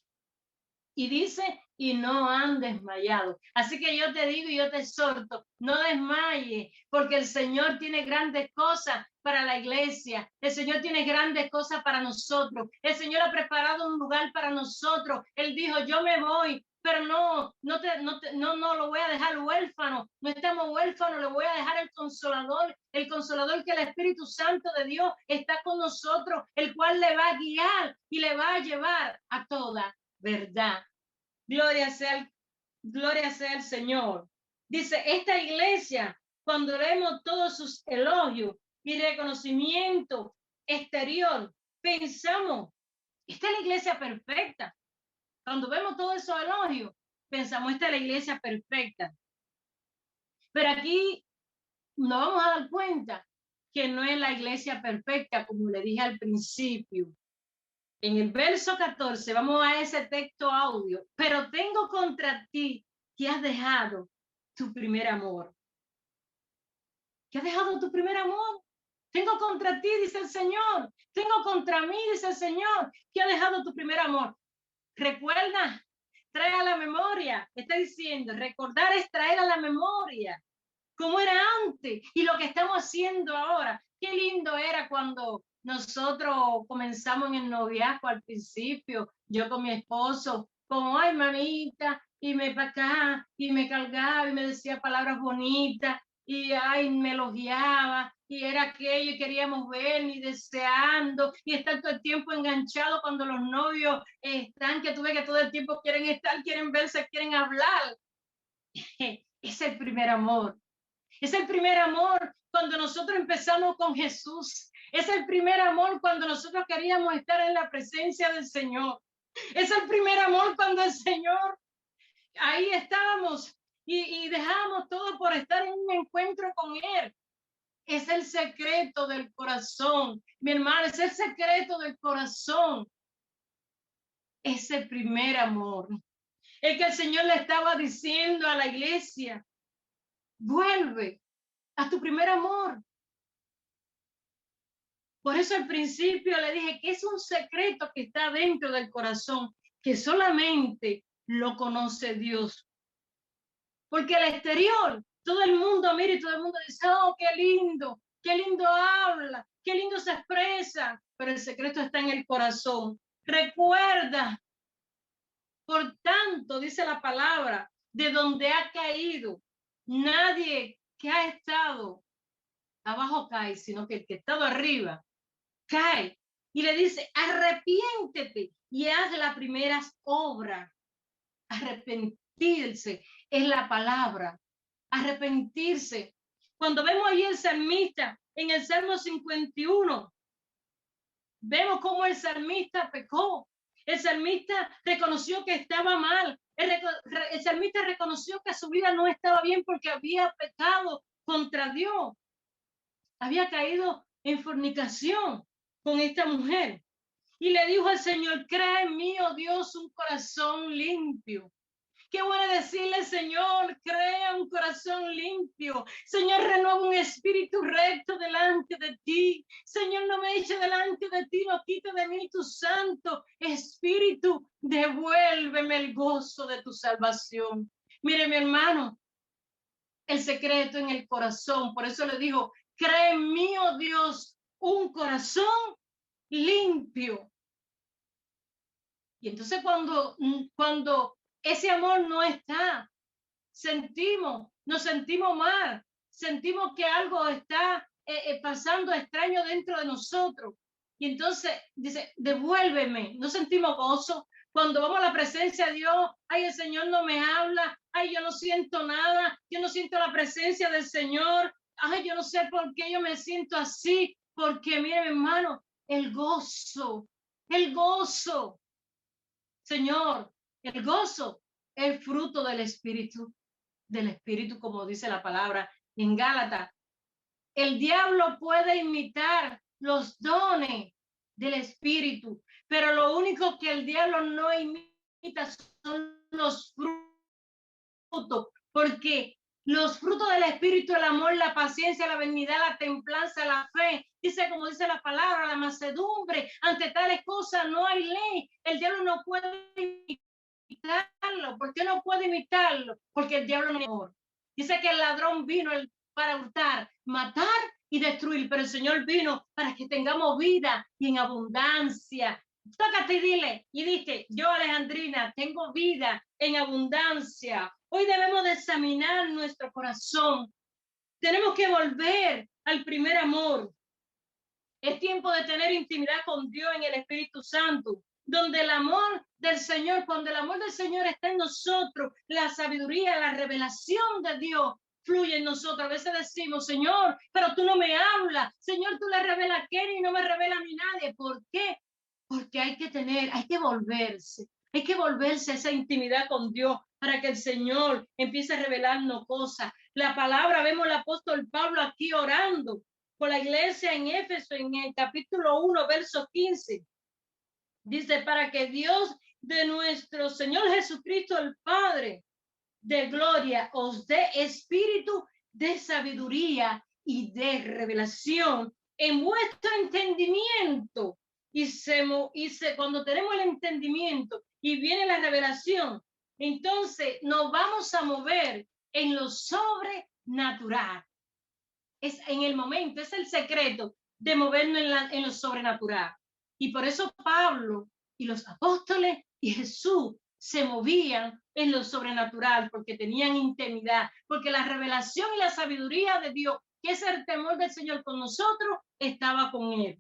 Y dice, y no han desmayado. Así que yo te digo y yo te exhorto, no desmayes, porque el Señor tiene grandes cosas para la iglesia. El Señor tiene grandes cosas para nosotros. El Señor ha preparado un lugar para nosotros. Él dijo, yo me voy, pero no lo voy a dejar huérfano. No estamos huérfanos, le voy a dejar el consolador que el Espíritu Santo de Dios está con nosotros, el cual le va a guiar y le va a llevar a toda verdad. Gloria sea el Señor. Dice, esta iglesia, cuando vemos todos sus elogios y reconocimiento exterior, pensamos, esta es la iglesia perfecta. Cuando vemos todos esos elogios, pensamos, esta es la iglesia perfecta. Pero aquí nos vamos a dar cuenta que no es la iglesia perfecta, como le dije al principio. En el verso 14, vamos a ese texto audio, pero tengo contra ti que has dejado tu primer amor. ¿Que has dejado tu primer amor? Tengo contra ti, dice el Señor. Tengo contra mí, dice el Señor, que has dejado tu primer amor. Recuerda, trae a la memoria. Está diciendo, recordar es traer a la memoria cómo era antes y lo que estamos haciendo ahora. Qué lindo era cuando nosotros comenzamos en el noviazgo al principio, yo con mi esposo, como, ay, mamita, y me para acá, y me cargaba, y me decía palabras bonitas, y ay, me elogiaba, y era aquello, y queríamos ver, y deseando, y estar todo el tiempo enganchado cuando los novios están, que tú ves que todo el tiempo quieren estar, quieren verse, quieren hablar. Es el primer amor. Es el primer amor cuando nosotros empezamos con Jesús. Es el primer amor cuando nosotros queríamos estar en la presencia del Señor. Es el primer amor cuando el Señor, ahí estábamos y dejamos todo por estar en un encuentro con Él. Es el secreto del corazón, mi hermano, es el secreto del corazón. Ese primer amor. Es que el Señor le estaba diciendo a la iglesia, vuelve a tu primer amor. Por eso al principio le dije que es un secreto que está dentro del corazón, que solamente lo conoce Dios. Porque al exterior, todo el mundo mira y todo el mundo dice, oh, qué lindo habla, qué lindo se expresa, pero el secreto está en el corazón. Recuerda, por tanto, dice la palabra, de donde ha caído, nadie que ha estado abajo cae, sino que el que ha estado arriba cae. Y le dice, arrepiéntete y haz las primeras obras. Arrepentirse es la palabra. Arrepentirse. Cuando vemos ahí el salmista en el Salmo 51, vemos cómo el salmista pecó. El salmista reconoció que estaba mal. El salmista reconoció que su vida no estaba bien porque había pecado contra Dios. Había caído en fornicación con esta mujer. Y le dijo al Señor, crea en mí, oh Dios, un corazón limpio Qué bueno decirle, Señor, crea un corazón limpio. Señor, renueva un espíritu recto delante de ti. Señor, no me eche delante de ti, no quite de mí tu santo espíritu. Devuélveme el gozo de tu salvación. Mire, mi hermano, el secreto en el corazón. Por eso le digo, crea en mí, oh Dios, un corazón limpio. Y entonces cuando ese amor no está, nos sentimos mal, sentimos que algo está pasando extraño dentro de nosotros. Y entonces dice, devuélveme, no sentimos gozo. Cuando vamos a la presencia de Dios, ay, el Señor no me habla, ay, yo no siento nada, yo no siento la presencia del Señor, ay, yo no sé por qué yo me siento así, porque mire, mi hermano, el gozo, Señor, el gozo, el fruto del Espíritu, como dice la palabra en Gálatas. El diablo puede imitar los dones del Espíritu, pero lo único que el diablo no imita son los frutos, porque los frutos del Espíritu, el amor, la paciencia, la benignidad, la templanza, la fe, dice como dice la palabra, la mansedumbre, ante tales cosas no hay ley. El diablo no puede imitarlo. ¿Por qué no puede imitarlo? Porque el diablo no es amor. Dice que el ladrón vino para hurtar, matar y destruir, pero el Señor vino para que tengamos vida y en abundancia. Tócate y dile, y dije, yo Alejandrina, tengo vida en abundancia. Hoy debemos de examinar nuestro corazón. Tenemos que volver al primer amor. Es tiempo de tener intimidad con Dios en el Espíritu Santo, donde el amor del Señor, cuando el amor del Señor está en nosotros, la sabiduría, la revelación de Dios fluye en nosotros. A veces decimos, Señor, pero tú no me hablas. Señor, tú le revelas a Kenny y no me revela a mí nadie. ¿Por qué? Porque hay que volverse a esa intimidad con Dios para que el Señor empiece a revelarnos cosas. La palabra, vemos al apóstol Pablo aquí orando por la iglesia en Éfeso, en el capítulo 1, verso 15. Dice, para que Dios de nuestro Señor Jesucristo, el Padre de gloria, os dé espíritu de sabiduría y de revelación en vuestro entendimiento. Cuando tenemos el entendimiento y viene la revelación, entonces nos vamos a mover en lo sobrenatural. Es en el momento, es el secreto de movernos en lo sobrenatural. Y por eso Pablo y los apóstoles y Jesús se movían en lo sobrenatural, porque tenían intimidad, porque la revelación y la sabiduría de Dios, que es el temor del Señor con nosotros, estaba con él.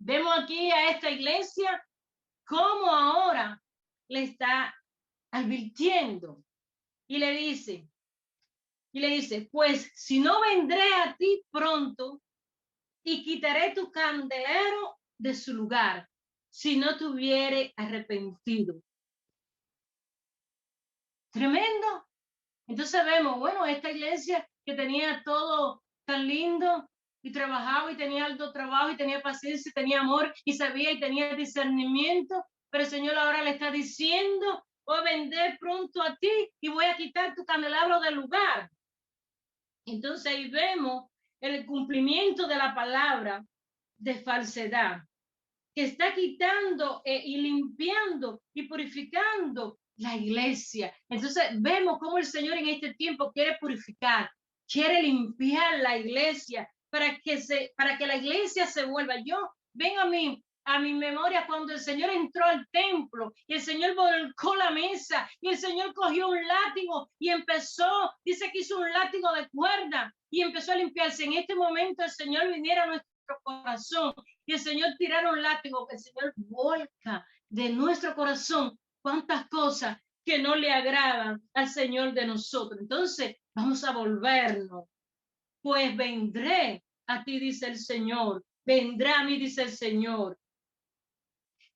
Vemos aquí a esta iglesia cómo ahora le está advirtiendo y le dice, pues si no vendré a ti pronto y quitaré tu candelero de su lugar, si no te hubiere arrepentido. Tremendo. Entonces vemos, bueno, esta iglesia que tenía todo tan lindo y trabajaba y tenía alto trabajo y tenía paciencia y tenía amor y sabía y tenía discernimiento, pero el Señor ahora le está diciendo, voy a vender pronto a ti y voy a quitar tu candelabro del lugar. Entonces ahí vemos el cumplimiento de la palabra de falsedad, que está quitando y limpiando y purificando la iglesia. Entonces vemos cómo el Señor en este tiempo quiere purificar, quiere limpiar la iglesia para que la iglesia se vuelva. Ven a mi memoria cuando el Señor entró al templo y el Señor volcó la mesa y el Señor cogió un látigo y empezó, dice que hizo un látigo de cuerda y empezó a limpiarse. En este momento el Señor viniera a nuestro corazón y el Señor tirara un látigo, que el Señor volca de nuestro corazón cuántas cosas que no le agradan al Señor de nosotros. Entonces vamos a volvernos, pues vendré a ti, dice el Señor, vendrá a mí, dice el Señor.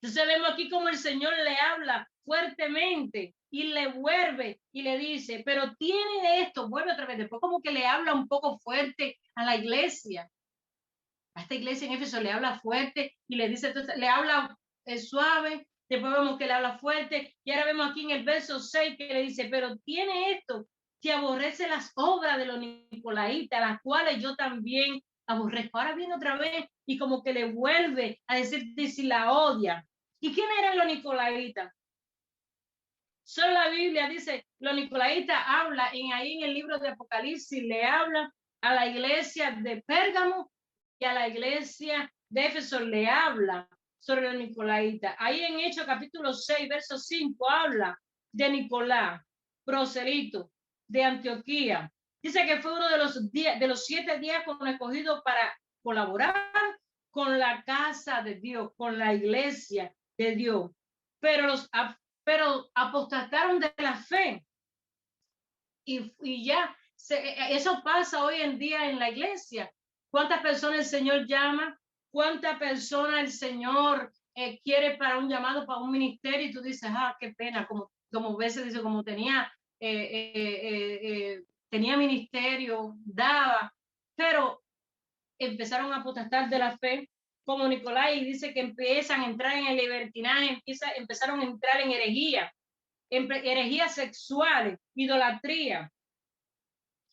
Entonces vemos aquí como el Señor le habla fuertemente y le vuelve y le dice, pero tiene esto, vuelve otra vez, después como que le habla un poco fuerte a la iglesia. A esta iglesia en Éfeso le habla fuerte y le dice, entonces le habla suave después vemos que le habla fuerte, y ahora vemos aquí en el verso 6 que le dice, pero tiene esto, que aborrece las obras de los nicolaitas, las cuales yo también aborrezco. Ahora viene otra vez y como que le vuelve a decir si la odia. ¿Y quién eran los nicolaitas? Solo la Biblia dice, los nicolaitas habla ahí en el libro de Apocalipsis, le habla a la iglesia de Pérgamo y a la iglesia de Éfeso, le habla sobre los nicolaitas. Ahí en Hechos capítulo 6, verso 5, habla de Nicolás, proselito de Antioquía. Dice que fue uno de los 7 días escogidos para colaborar con la casa de Dios, con la iglesia de Dios. Pero apostataron de la fe. Y ya, eso pasa hoy en día en la iglesia. ¿Cuántas personas el Señor llama? ¿Cuántas personas el Señor quiere para un llamado, para un ministerio? Y tú dices, qué pena, como veces dice, como tenía ministerio, daba, pero empezaron a apostar de la fe, como Nicolás, y dice que empiezan a entrar en el libertinaje, empezaron a entrar en herejías sexuales, idolatría.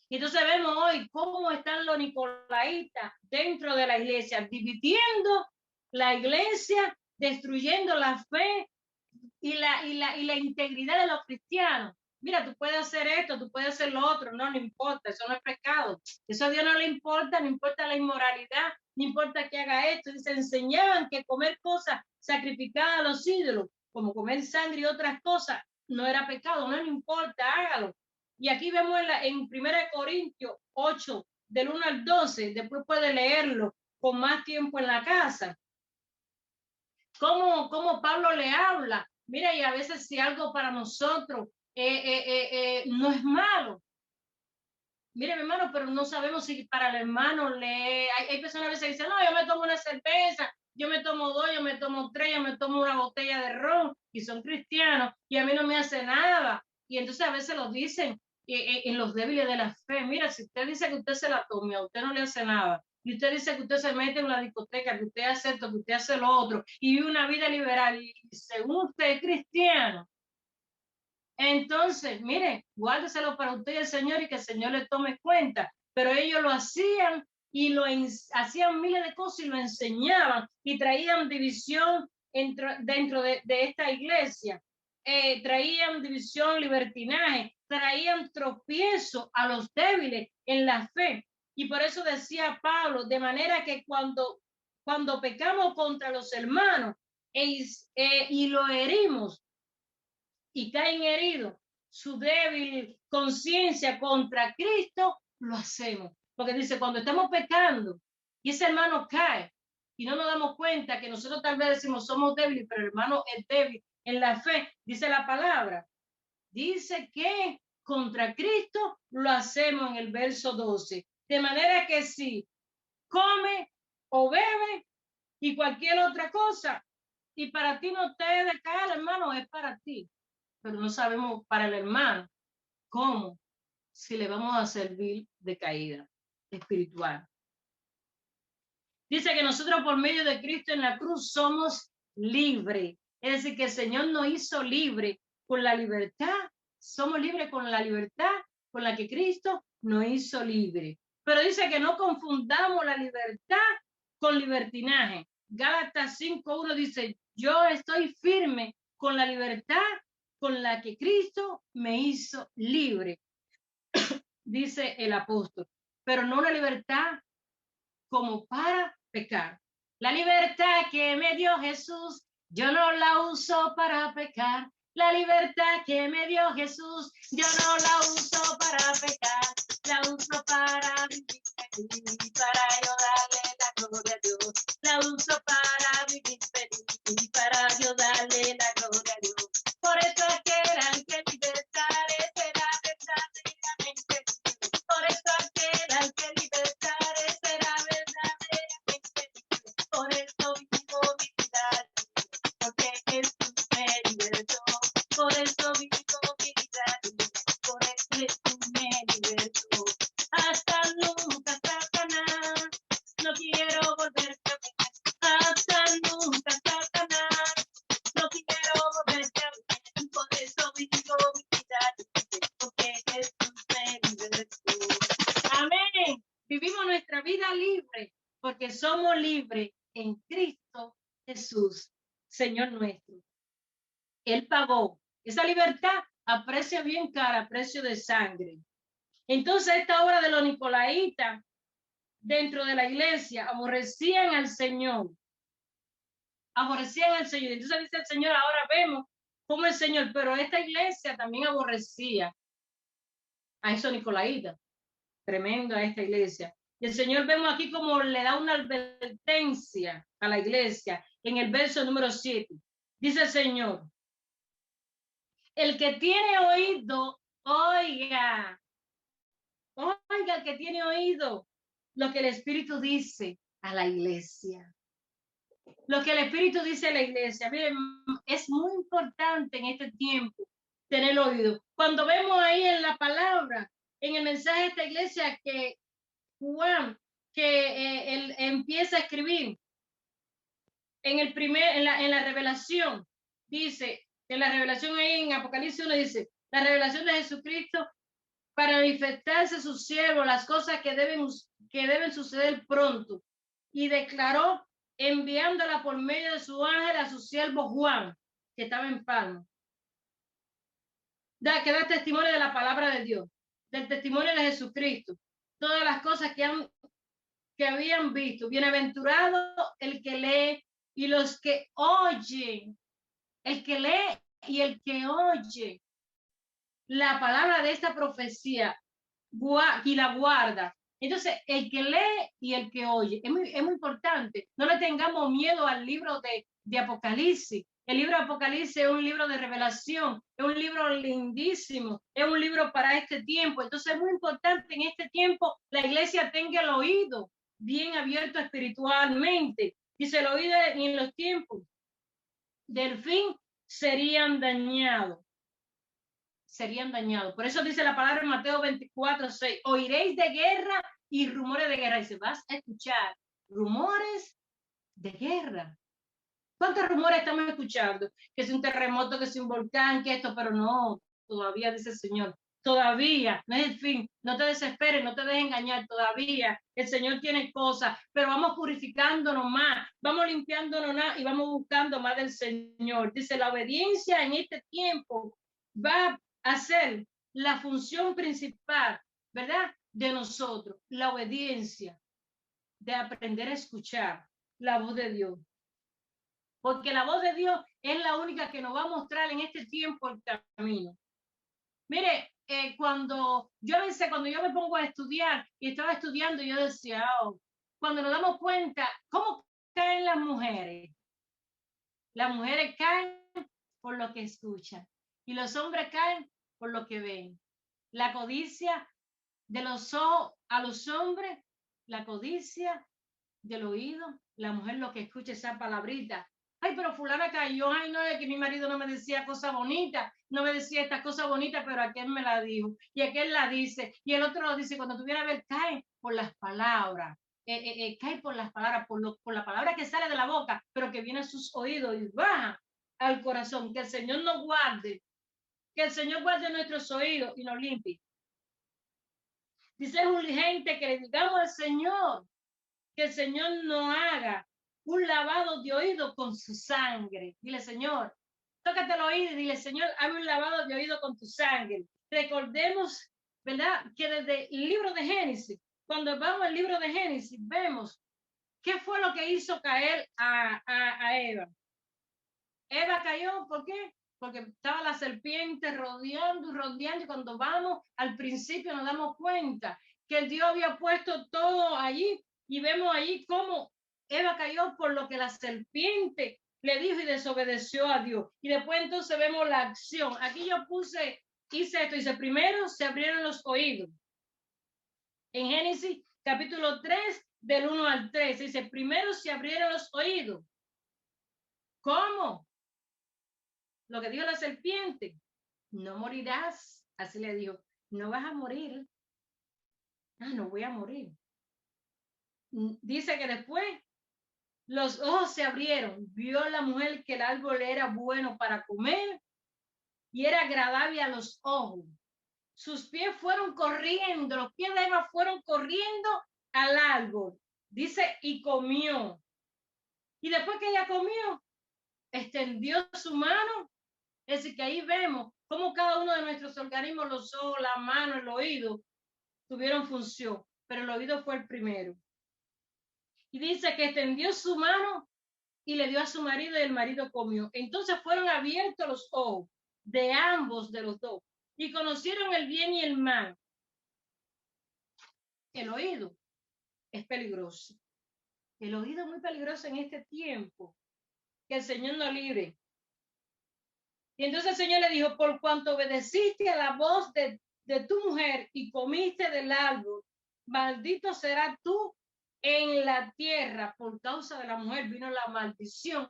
Entonces vemos hoy cómo están los nicolaitas dentro de la iglesia, dividiendo la iglesia, destruyendo la fe y la integridad de los cristianos. Mira, tú puedes hacer esto, tú puedes hacer lo otro, no importa, eso no es pecado. Eso a Dios no le importa, no importa la inmoralidad, no importa que haga esto. Y se enseñaban que comer cosas sacrificadas a los ídolos, como comer sangre y otras cosas, no era pecado, no importa, hágalo. Y aquí vemos en 1 Corintios 8, del 1 al 12, después puede leerlo con más tiempo en la casa. Cómo Pablo le habla. Mira, y a veces si algo para nosotros no es malo. Mire, mi hermano, pero no sabemos si para el hermano hay personas a veces que dicen, no, yo me tomo una cerveza, yo me tomo 2, yo me tomo 3, yo me tomo una botella de ron, y son cristianos, y a mí no me hace nada. Y entonces a veces lo dicen en los débiles de la fe. Mira, si usted dice que usted se la tome, a usted no le hace nada, y usted dice que usted se mete en una discoteca, que usted hace esto, que usted hace lo otro, y vive una vida liberal, y según usted es cristiano, entonces, mire, guárdeselo para usted y el Señor y que el Señor le tome cuenta. Pero ellos lo hacían y hacían miles de cosas y lo enseñaban y traían división dentro de esta iglesia. Traían división, libertinaje, traían tropiezo a los débiles en la fe. Y por eso decía Pablo, de manera que cuando pecamos contra los hermanos y lo herimos, y caen heridos, su débil conciencia contra Cristo, lo hacemos. Porque dice, cuando estamos pecando y ese hermano cae y no nos damos cuenta que nosotros tal vez decimos somos débiles, pero el hermano es débil en la fe, dice la palabra. Dice que contra Cristo lo hacemos en el verso 12. De manera que si come o bebe y cualquier otra cosa, y para ti no te de caer, hermano, es para ti. Pero no sabemos para el hermano cómo, si le vamos a servir de caída espiritual. Dice que nosotros por medio de Cristo en la cruz somos libres. Es decir, que el Señor nos hizo libre con la libertad. Somos libres con la libertad con la que Cristo nos hizo libre. Pero dice que no confundamos la libertad con libertinaje. Gálatas 5:1 dice, yo estoy firme con la libertad con la que Cristo me hizo libre, dice el apóstol, pero no una libertad como para pecar. La libertad que me dio Jesús, yo no la uso para pecar. La libertad que me dio Jesús, yo no la uso para pecar, la uso para vivir feliz, para yo darle la gloria a Dios. La uso para vivir feliz, para yo darle la gloria a Dios. Por eso aquel que libertare será verdaderamente libre. Por eso aquel que libertare será verdaderamente libre. Por eso vivo mi vida libre, porque Jesús me libertó. Por eso vivo mi vida libre, por eso Jesús me libertó. Hasta nunca, Satanás, no quiero volver a pecar. Hasta nunca, Satanás, no quiero porque somos libres en Cristo Jesús, Señor nuestro. Él pagó esa libertad a precio bien caro, a precio de sangre. Entonces, esta obra de los nicolaitas dentro de la iglesia aborrecían al Señor. Aborrecían al Señor. Entonces dice el Señor, ahora vemos cómo el Señor, pero esta iglesia también aborrecía a esos nicolaitas. Tremendo a esta iglesia. Y el Señor vemos aquí como le da una advertencia a la iglesia en el verso número 7. Dice el Señor, el que tiene oído, oiga. Oiga, el que tiene oído lo que el Espíritu dice a la iglesia. Lo que el Espíritu dice a la iglesia. Miren, es muy importante en este tiempo tener oído. Cuando vemos ahí en la palabra, en el mensaje de esta iglesia, que Juan, él empieza a escribir en la revelación, dice, en la revelación ahí en Apocalipsis 1 dice, la revelación de Jesucristo para manifestarse a sus siervos las cosas que deben suceder pronto, y declaró enviándola por medio de su ángel a su siervo Juan, que estaba en Patmos, que da testimonio de la palabra de Dios, del testimonio de Jesucristo, todas las cosas que habían visto. Bienaventurado el que lee y los que oyen, el que lee y el que oye la palabra de esta profecía y la guarda. Entonces, el que lee y el que oye, es muy importante. No le tengamos miedo al libro de Apocalipsis. El libro de Apocalipsis es un libro de revelación, es un libro lindísimo, es un libro para este tiempo. Entonces, es muy importante en este tiempo la iglesia tenga el oído bien abierto espiritualmente. Dice el oído en los tiempos del fin serían dañados. Por eso dice la palabra en Mateo 24:6, oiréis de guerra y rumores de guerra. Dice, vas a escuchar rumores de guerra. ¿Cuántos rumores estamos escuchando? Que es un terremoto, que es un volcán, que esto, pero no, todavía dice el Señor, todavía, no es el fin, no te desesperes, no te dejes engañar, todavía el Señor tiene cosas, pero vamos purificándonos más, vamos limpiándonos más y vamos buscando más del Señor. Dice, la obediencia en este tiempo va a ser la función principal, ¿verdad? De nosotros, la obediencia, de aprender a escuchar la voz de Dios. Porque la voz de Dios es la única que nos va a mostrar en este tiempo el camino. Mire, cuando yo me pongo a estudiar y estaba estudiando, yo decía, cuando nos damos cuenta, ¿cómo caen las mujeres? Las mujeres caen por lo que escuchan y los hombres caen por lo que ven. La codicia de los ojos a los hombres, la codicia del oído, la mujer lo que escucha esa palabrita. Ay, pero fulana cayó, ay, no, es que mi marido no me decía cosas bonitas, no me decía esta cosa bonita, pero aquel me la dijo, y aquel la dice, y el otro lo dice, cuando tuviera a ver, cae por las palabras, cae por las palabras, por la palabra que sale de la boca, pero que viene a sus oídos y baja al corazón. Que el Señor nos guarde, que el Señor guarde nuestros oídos y nos limpie. Dice, es urgente que le digamos al Señor, que el Señor no haga un lavado de oído con su sangre. Dile, Señor, tócate el oído y dile, Señor, hazme un lavado de oído con tu sangre. Recordemos, ¿verdad?, que desde el libro de Génesis, cuando vamos al libro de Génesis, vemos qué fue lo que hizo caer a Eva. Eva cayó, ¿por qué? Porque estaba la serpiente rodeando, y cuando vamos al principio nos damos cuenta que el Dios había puesto todo allí, y vemos allí cómo Eva cayó por lo que la serpiente le dijo y desobedeció a Dios. Y después entonces vemos la acción. Aquí yo hice esto, dice, primero se abrieron los oídos. En Génesis capítulo 3, del 1 al 3, dice, primero se abrieron los oídos. ¿Cómo? Lo que dijo la serpiente, no morirás. Así le dijo, no vas a morir. No voy a morir. Dice que después los ojos se abrieron. Vio la mujer que el árbol era bueno para comer y era agradable a los ojos. Sus pies fueron corriendo, los pies de Eva fueron corriendo al árbol Dice, y comió. Y después que ella comió, extendió su mano. Es decir, que ahí vemos cómo cada uno de nuestros organismos, los ojos, la mano, el oído, tuvieron función, pero el oído fue el primero. Y dice que extendió su mano y le dio a su marido y el marido comió. Entonces fueron abiertos los ojos de ambos, de los dos, y conocieron el bien y el mal. El oído es peligroso. El oído es muy peligroso en este tiempo. Que el Señor nos libre. Y entonces el Señor le dijo, por cuanto obedeciste a la voz de tu mujer y comiste del árbol, maldito serás tú en la tierra. Por causa de la mujer vino la maldición,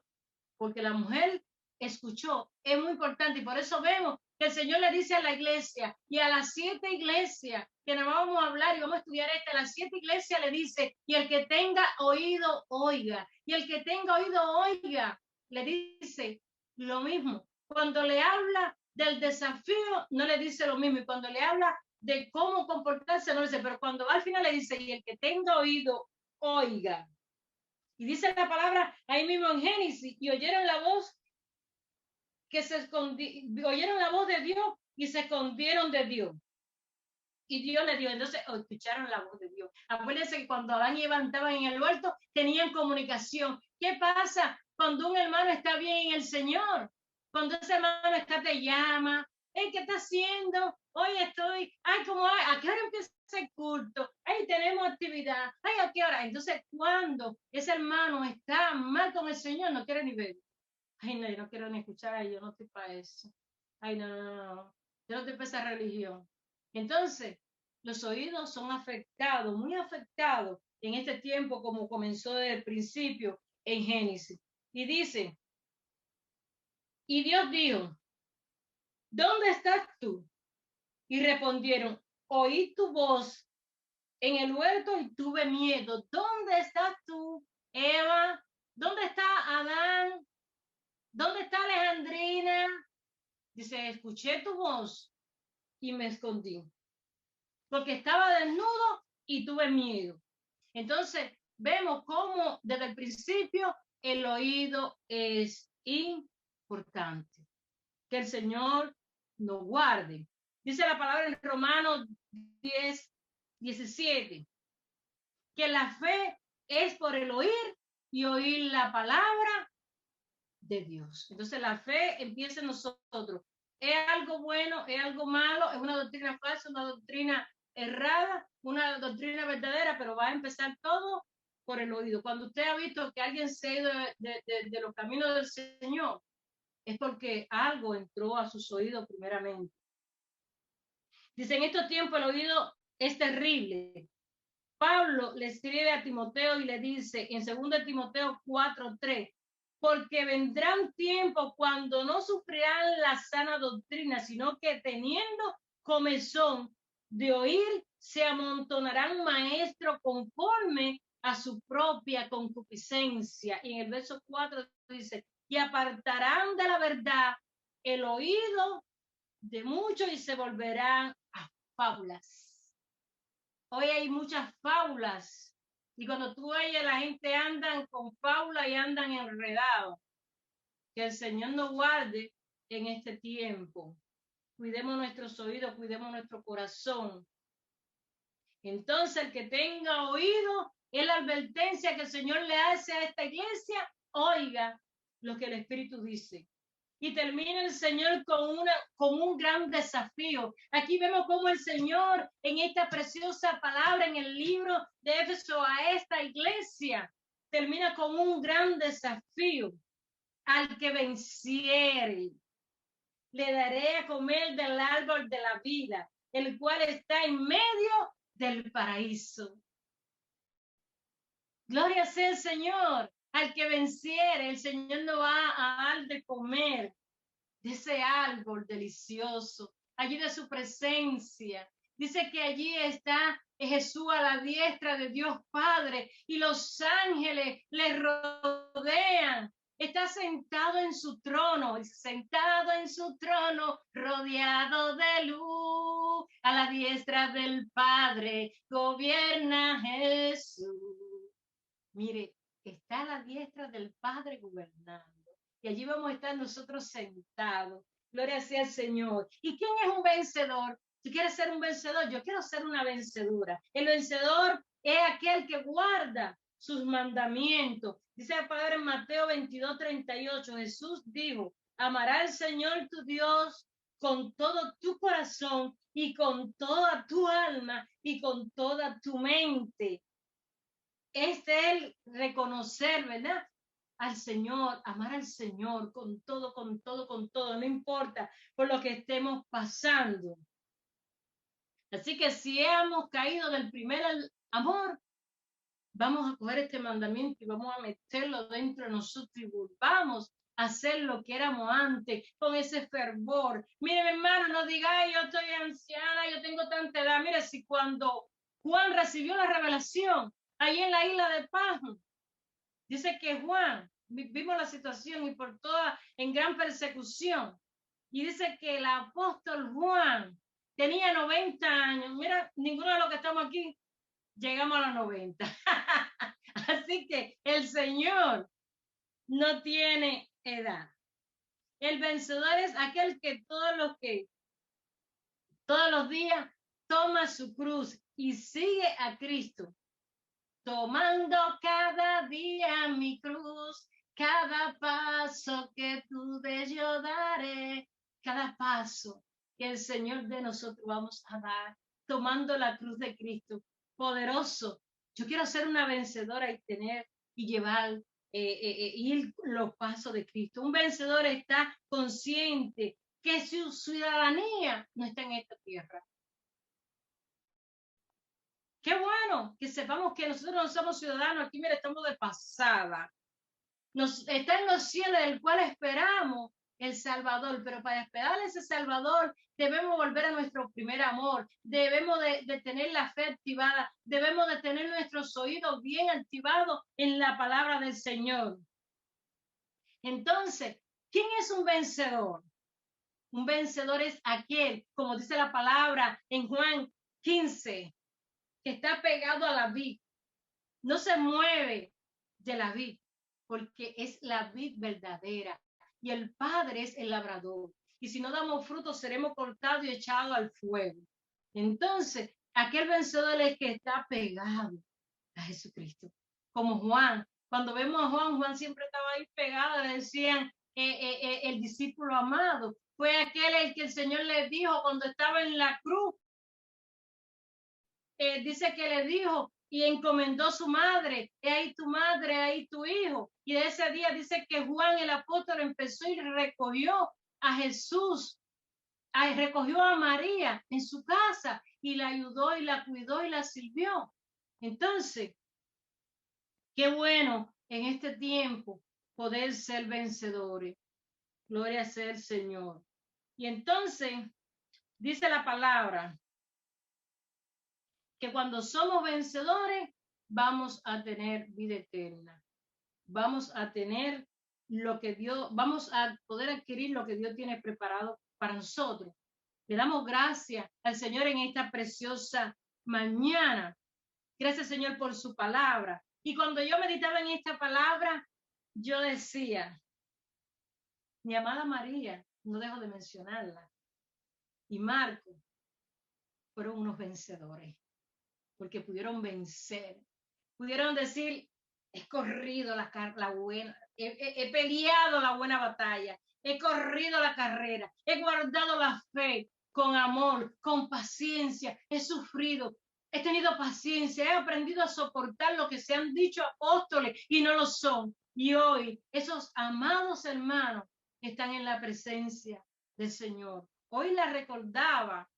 porque la mujer escuchó. Es muy importante y por eso vemos que el Señor le dice a la iglesia y a las 7 iglesias que nos vamos a hablar y vamos a estudiar esta, las 7 iglesias le dice, y el que tenga oído, oiga. Y el que tenga oído, oiga. Le dice lo mismo. Cuando le habla del desafío, no le dice lo mismo. Y cuando le habla de cómo comportarse, no le dice. Pero cuando va al final le dice, y el que tenga oído, oiga. Y dice la palabra ahí mismo en Génesis, y oyeron la voz oyeron la voz de Dios y se escondieron de Dios. Y Dios le dio, entonces escucharon la voz de Dios. Acuérdense que cuando Adán y Eva estaban en el huerto, tenían comunicación. ¿Qué pasa cuando un hermano está bien en el Señor? Cuando ese hermano está, te llama, ¿qué está haciendo? Hoy estoy, ¿cómo hay? ¿A qué hora empieza el culto? Tenemos actividad, ¿a qué hora? Entonces, cuando ese hermano está mal con el Señor, no quiere ni ver. No, yo no quiero ni escuchar, yo no estoy para eso. No. Yo no estoy para esa religión. Entonces, los oídos son afectados, muy afectados en este tiempo, como comenzó desde el principio en Génesis. Y dice, y Dios dijo, ¿dónde estás tú? Y respondieron, oí tu voz en el huerto y tuve miedo. ¿Dónde estás tú, Eva? ¿Dónde está Adán? ¿Dónde está Alejandrina? Dice, escuché tu voz y me escondí, porque estaba desnudo y tuve miedo. Entonces, vemos cómo desde el principio el oído es importante. Que el Señor nos guarde. Dice la palabra en Romanos 10:17, que la fe es por el oír y oír la palabra de Dios. Entonces la fe empieza en nosotros. ¿Es algo bueno? ¿Es algo malo? ¿Es una doctrina falsa? ¿Una doctrina errada? ¿Una doctrina verdadera? Pero va a empezar todo por el oído. Cuando usted ha visto que alguien se ha ido de los caminos del Señor, es porque algo entró a sus oídos primeramente. Dice, en estos tiempos el oído es terrible. Pablo le escribe a Timoteo y le dice en 2 Timoteo 4:3, porque vendrán tiempos cuando no sufrirán la sana doctrina, sino que teniendo comezón de oír, se amontonarán maestros conforme a su propia concupiscencia. Y en el verso 4 dice, y apartarán de la verdad el oído de muchos y se volverán a fábulas. Hoy hay muchas fábulas y cuando tú oyes la gente andan con fábulas y andan enredados. Que el Señor nos guarde en este tiempo. Cuidemos nuestros oídos, cuidemos nuestro corazón. Entonces, el que tenga oído, es la advertencia que el Señor le hace a esta iglesia, oiga lo que el Espíritu dice. Y termina el Señor con un gran desafío. Aquí vemos cómo el Señor, en esta preciosa palabra, en el libro de Éfeso a esta iglesia, termina con un gran desafío. Al que venciere, le daré a comer del árbol de la vida, el cual está en medio del paraíso. Gloria sea el Señor. Al que venciere, el Señor nos va a dar de comer de ese árbol delicioso, allí de su presencia. Dice que allí está Jesús a la diestra de Dios Padre y los ángeles le rodean. Está sentado en su trono, rodeado de luz, a la diestra del Padre gobierna Jesús. mire, está a la diestra del Padre gobernando. Y allí vamos a estar nosotros sentados. Gloria sea al Señor. ¿Y quién es un vencedor? Si quieres ser un vencedor, yo quiero ser una vencedora. El vencedor es aquel que guarda sus mandamientos. Dice el Padre en Mateo 22:38, Jesús dijo, amará al Señor tu Dios con todo tu corazón y con toda tu alma y con toda tu mente. El reconocer, ¿verdad? Al Señor, amar al Señor con todo, con todo, con todo, no importa por lo que estemos pasando. Así que si hemos caído del primer amor, vamos a coger este mandamiento y vamos a meterlo dentro de nosotros y volvamos a hacer lo que éramos antes, con ese fervor. Mire, mi hermano, no diga, yo estoy anciana, yo tengo tanta edad. Mire, si cuando Juan recibió la revelación, ahí en la isla de Patmos, dice que Juan, vimos la situación y por toda, en gran persecución, y dice que el apóstol Juan tenía 90 años. Mira, ninguno de los que estamos aquí llegamos a los 90. Así que el Señor no tiene edad. El vencedor es aquel que todos los días toma su cruz y sigue a Cristo, tomando cada día mi cruz, cada paso que tú des yo daré, cada paso que el Señor de nosotros vamos a dar, tomando la cruz de Cristo, poderoso. Yo quiero ser una vencedora y tener y llevar, ir los pasos de Cristo. Un vencedor está consciente que su ciudadanía no está en esta tierra. Qué bueno que sepamos que nosotros no somos ciudadanos aquí, mira, estamos de pasada. Está en los cielos, del cual esperamos el Salvador, pero para esperar a ese Salvador debemos volver a nuestro primer amor, debemos de tener la fe activada, debemos de tener nuestros oídos bien activados en la palabra del Señor. Entonces, ¿quién es un vencedor? Un vencedor es aquel, como dice la palabra en Juan 15, que está pegado a la vid, no se mueve de la vid, porque es la vid verdadera y el Padre es el labrador. Y si no damos frutos, seremos cortados y echados al fuego. Entonces, aquel vencedor es que está pegado a Jesucristo. Como Juan, cuando vemos a Juan, Juan siempre estaba ahí pegado, le decían el discípulo amado. Fue aquel el que el Señor le dijo cuando estaba en la cruz. Dice que le dijo y encomendó su madre, ahí tu madre, ahí tu hijo. Y de ese día dice que Juan el apóstol empezó y recogió a Jesús, recogió a María en su casa y la ayudó y la cuidó y la sirvió. Entonces, qué bueno en este tiempo poder ser vencedores. Gloria sea el Señor. Y entonces, dice la palabra, que cuando somos vencedores vamos a tener vida eterna. Vamos a tener lo que Dios, vamos a poder adquirir lo que Dios tiene preparado para nosotros. Le damos gracias al Señor en esta preciosa mañana. Gracias, Señor, por su palabra. Y cuando yo meditaba en esta palabra, yo decía, mi amada María, no dejo de mencionarla, y Marco fueron unos vencedores, porque pudieron vencer, pudieron decir, he corrido la buena, he peleado la buena batalla, he corrido la carrera, he guardado la fe con amor, con paciencia, he sufrido, he tenido paciencia, he aprendido a soportar lo que se han dicho apóstoles y no lo son. Y hoy esos amados hermanos están en la presencia del Señor. Hoy la recordaba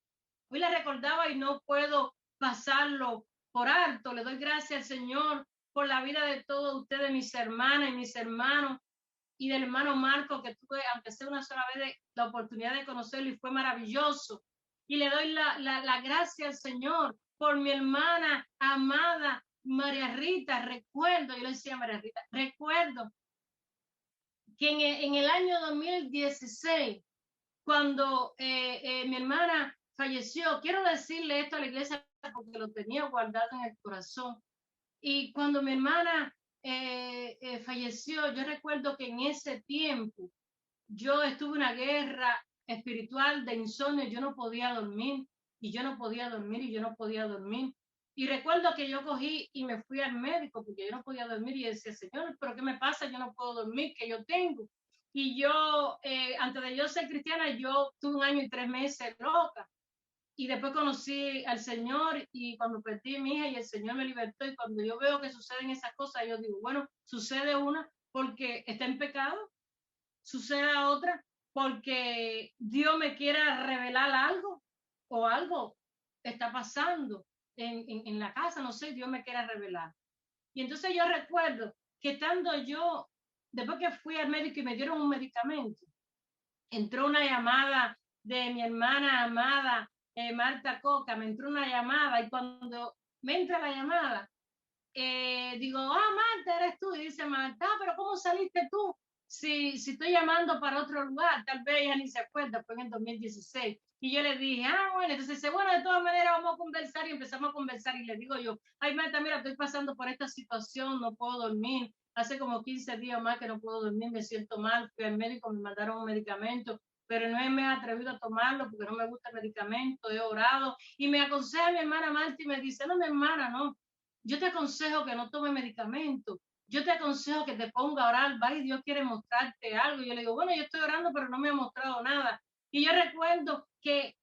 y no puedo pasarlo por alto. Le doy gracias al Señor por la vida de todos ustedes, mis hermanas y mis hermanos, y del hermano Marco, que tuve, aunque sea una sola vez, la oportunidad de conocerlo y fue maravilloso. Y le doy la gracia al Señor por mi hermana amada María Rita. Recuerdo, yo le decía a María Rita, recuerdo que en el año 2016, cuando mi hermana falleció, quiero decirle esto a la iglesia porque lo tenía guardado en el corazón. Y cuando mi hermana falleció, yo recuerdo que en ese tiempo yo estuve en una guerra espiritual de insomnio, yo no podía dormir y yo no podía dormir y yo no podía dormir. Y recuerdo que yo cogí y me fui al médico porque yo no podía dormir y decía, Señor, ¿pero qué me pasa? Yo no puedo dormir, ¿qué yo tengo? Y yo, antes de yo ser cristiana, yo tuve 1 año y 3 meses loca. Y después conocí al Señor y cuando perdí a mi hija y el Señor me libertó y cuando yo veo que suceden esas cosas, yo digo, bueno, sucede una porque está en pecado, sucede otra porque Dios me quiera revelar algo o algo está pasando en la casa, no sé, Dios me quiera revelar. Y entonces yo recuerdo que estando yo, después que fui al médico y me dieron un medicamento, entró una llamada de mi hermana amada, Marta Coca, me entró una llamada y cuando me entra la llamada, digo, Marta, eres tú. Y dice Marta, pero ¿cómo saliste tú? Si estoy llamando para otro lugar, tal vez ella ni se acuerda, fue en el 2016. Y yo le dije, bueno, entonces dice, bueno, de todas maneras vamos a conversar y empezamos a conversar y le digo yo, ay Marta, mira, estoy pasando por esta situación, no puedo dormir, hace como 15 días más que no puedo dormir, me siento mal, fui al médico, me mandaron un medicamento, pero no me he atrevido a tomarlo porque no me gusta el medicamento, he orado y me aconseja mi hermana Marta y me dice, no, mi hermana, no, yo te aconsejo que no tome medicamento, yo te aconsejo que te ponga a orar, va y Dios quiere mostrarte algo. Y yo le digo, bueno, yo estoy orando, pero no me ha mostrado nada. Y yo recuerdo que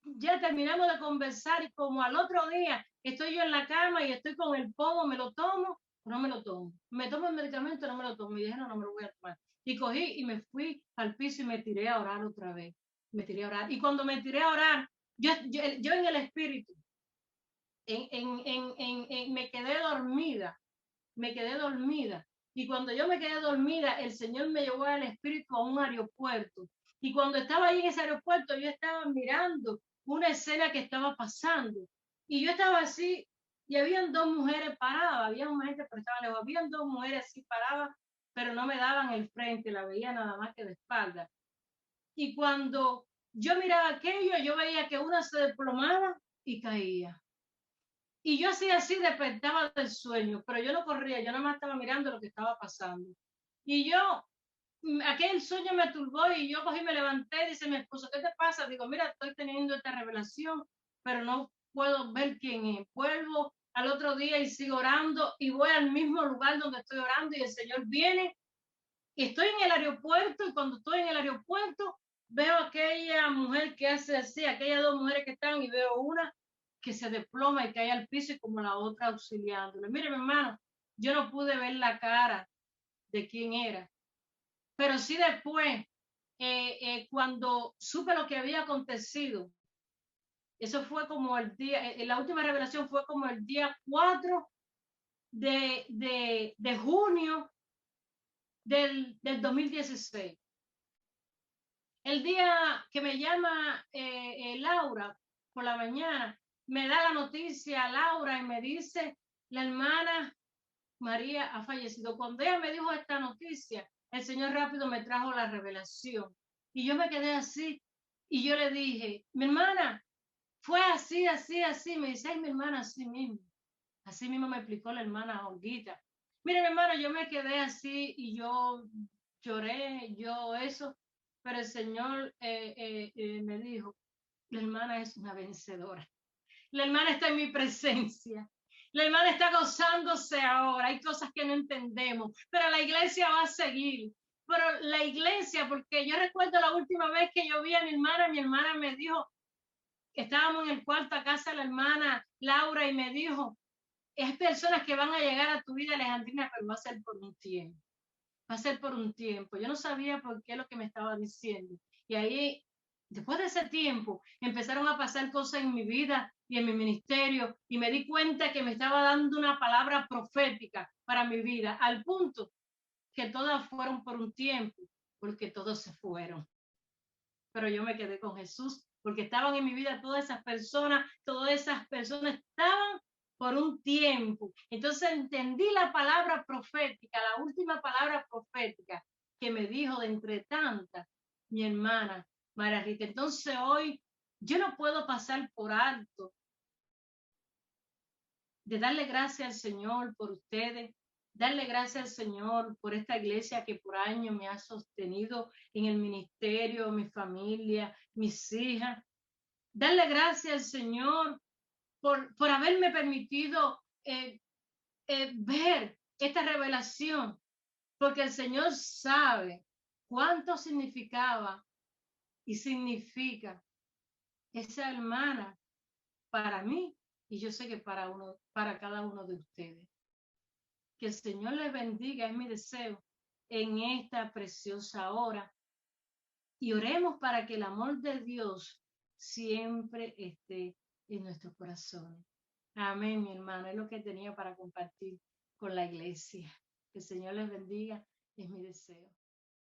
ya terminamos de conversar y como al otro día estoy yo en la cama y estoy con el pomo, ¿me lo tomo o no me lo tomo? ¿Me tomo el medicamento o no me lo tomo? Y dije, no, no me lo voy a tomar. Y cogí y me fui al piso y me tiré a orar otra vez. Me tiré a orar. Y cuando me tiré a orar, yo en el espíritu, me quedé dormida, me quedé dormida. Y cuando yo me quedé dormida, el Señor me llevó al Espíritu a un aeropuerto. Y cuando estaba ahí en ese aeropuerto, yo estaba mirando una escena que estaba pasando. Y yo estaba así, y habían 2 mujeres paradas, había una gente que estaba lejos, habían 2 mujeres así paradas, pero no me daban el frente, la veía nada más que de espalda. Y cuando yo miraba aquello, yo veía que una se desplomaba y caía. Y yo así despertaba del sueño, pero yo no corría, yo nada más estaba mirando lo que estaba pasando. Y yo, aquel sueño me turbó y yo cogí, me levanté, dice mi esposo, ¿qué te pasa? Digo, mira, estoy teniendo esta revelación, pero no puedo ver quién es. Vuelvo al otro día y sigo orando y voy al mismo lugar donde estoy orando y el Señor viene y estoy en el aeropuerto y cuando estoy en el aeropuerto veo a aquella mujer que hace así, aquellas 2 mujeres que están y veo una que se desploma y cae al piso y como la otra auxiliándole. Mire, mi hermano, yo no pude ver la cara de quién era, pero sí después, cuando supe lo que había acontecido, eso fue como el día, la última revelación fue como el día 4 de junio del 2016. El día que me llama Laura por la mañana, me da la noticia Laura y me dice, la hermana María ha fallecido. Cuando ella me dijo esta noticia, el Señor rápido me trajo la revelación. Y yo me quedé así y yo le dije, mi hermana, fue así, así, así. Me dice, ay, mi hermana, así mismo. Así mismo me explicó la hermana Olguita. Mire, mi hermano, yo me quedé así y yo lloré, yo eso, pero el Señor me dijo, la hermana es una vencedora. La hermana está en mi presencia. La hermana está gozándose ahora. Hay cosas que no entendemos, pero la iglesia va a seguir. Pero la iglesia, porque yo recuerdo la última vez que yo vi a mi hermana me dijo, estábamos en el cuarto a casa de la hermana Laura y me dijo, es personas que van a llegar a tu vida, Alejandrina, pero va a ser por un tiempo. Va a ser por un tiempo. Yo no sabía por qué lo que me estaba diciendo. Y ahí, después de ese tiempo, empezaron a pasar cosas en mi vida y en mi ministerio y me di cuenta que me estaba dando una palabra profética para mi vida, al punto que todas fueron por un tiempo, porque todos se fueron. Pero yo me quedé con Jesús, porque estaban en mi vida todas esas personas estaban por un tiempo. Entonces entendí la palabra profética, la última palabra profética que me dijo de entre tantas mi hermana María Rita. Entonces hoy yo no puedo pasar por alto de darle gracias al Señor por ustedes, Darle gracias al Señor por esta iglesia que por años me ha sostenido en el ministerio, mi familia, mis hijas. Darle gracias al Señor por haberme permitido ver esta revelación, porque el Señor sabe cuánto significaba y significa esa hermana para mí, y yo sé que para cada uno de ustedes. Que el Señor les bendiga, es mi deseo en esta preciosa hora. Y oremos para que el amor de Dios siempre esté en nuestros corazones. Amén, mi hermano. Es lo que tenía para compartir con la iglesia. Que el Señor les bendiga, es mi deseo.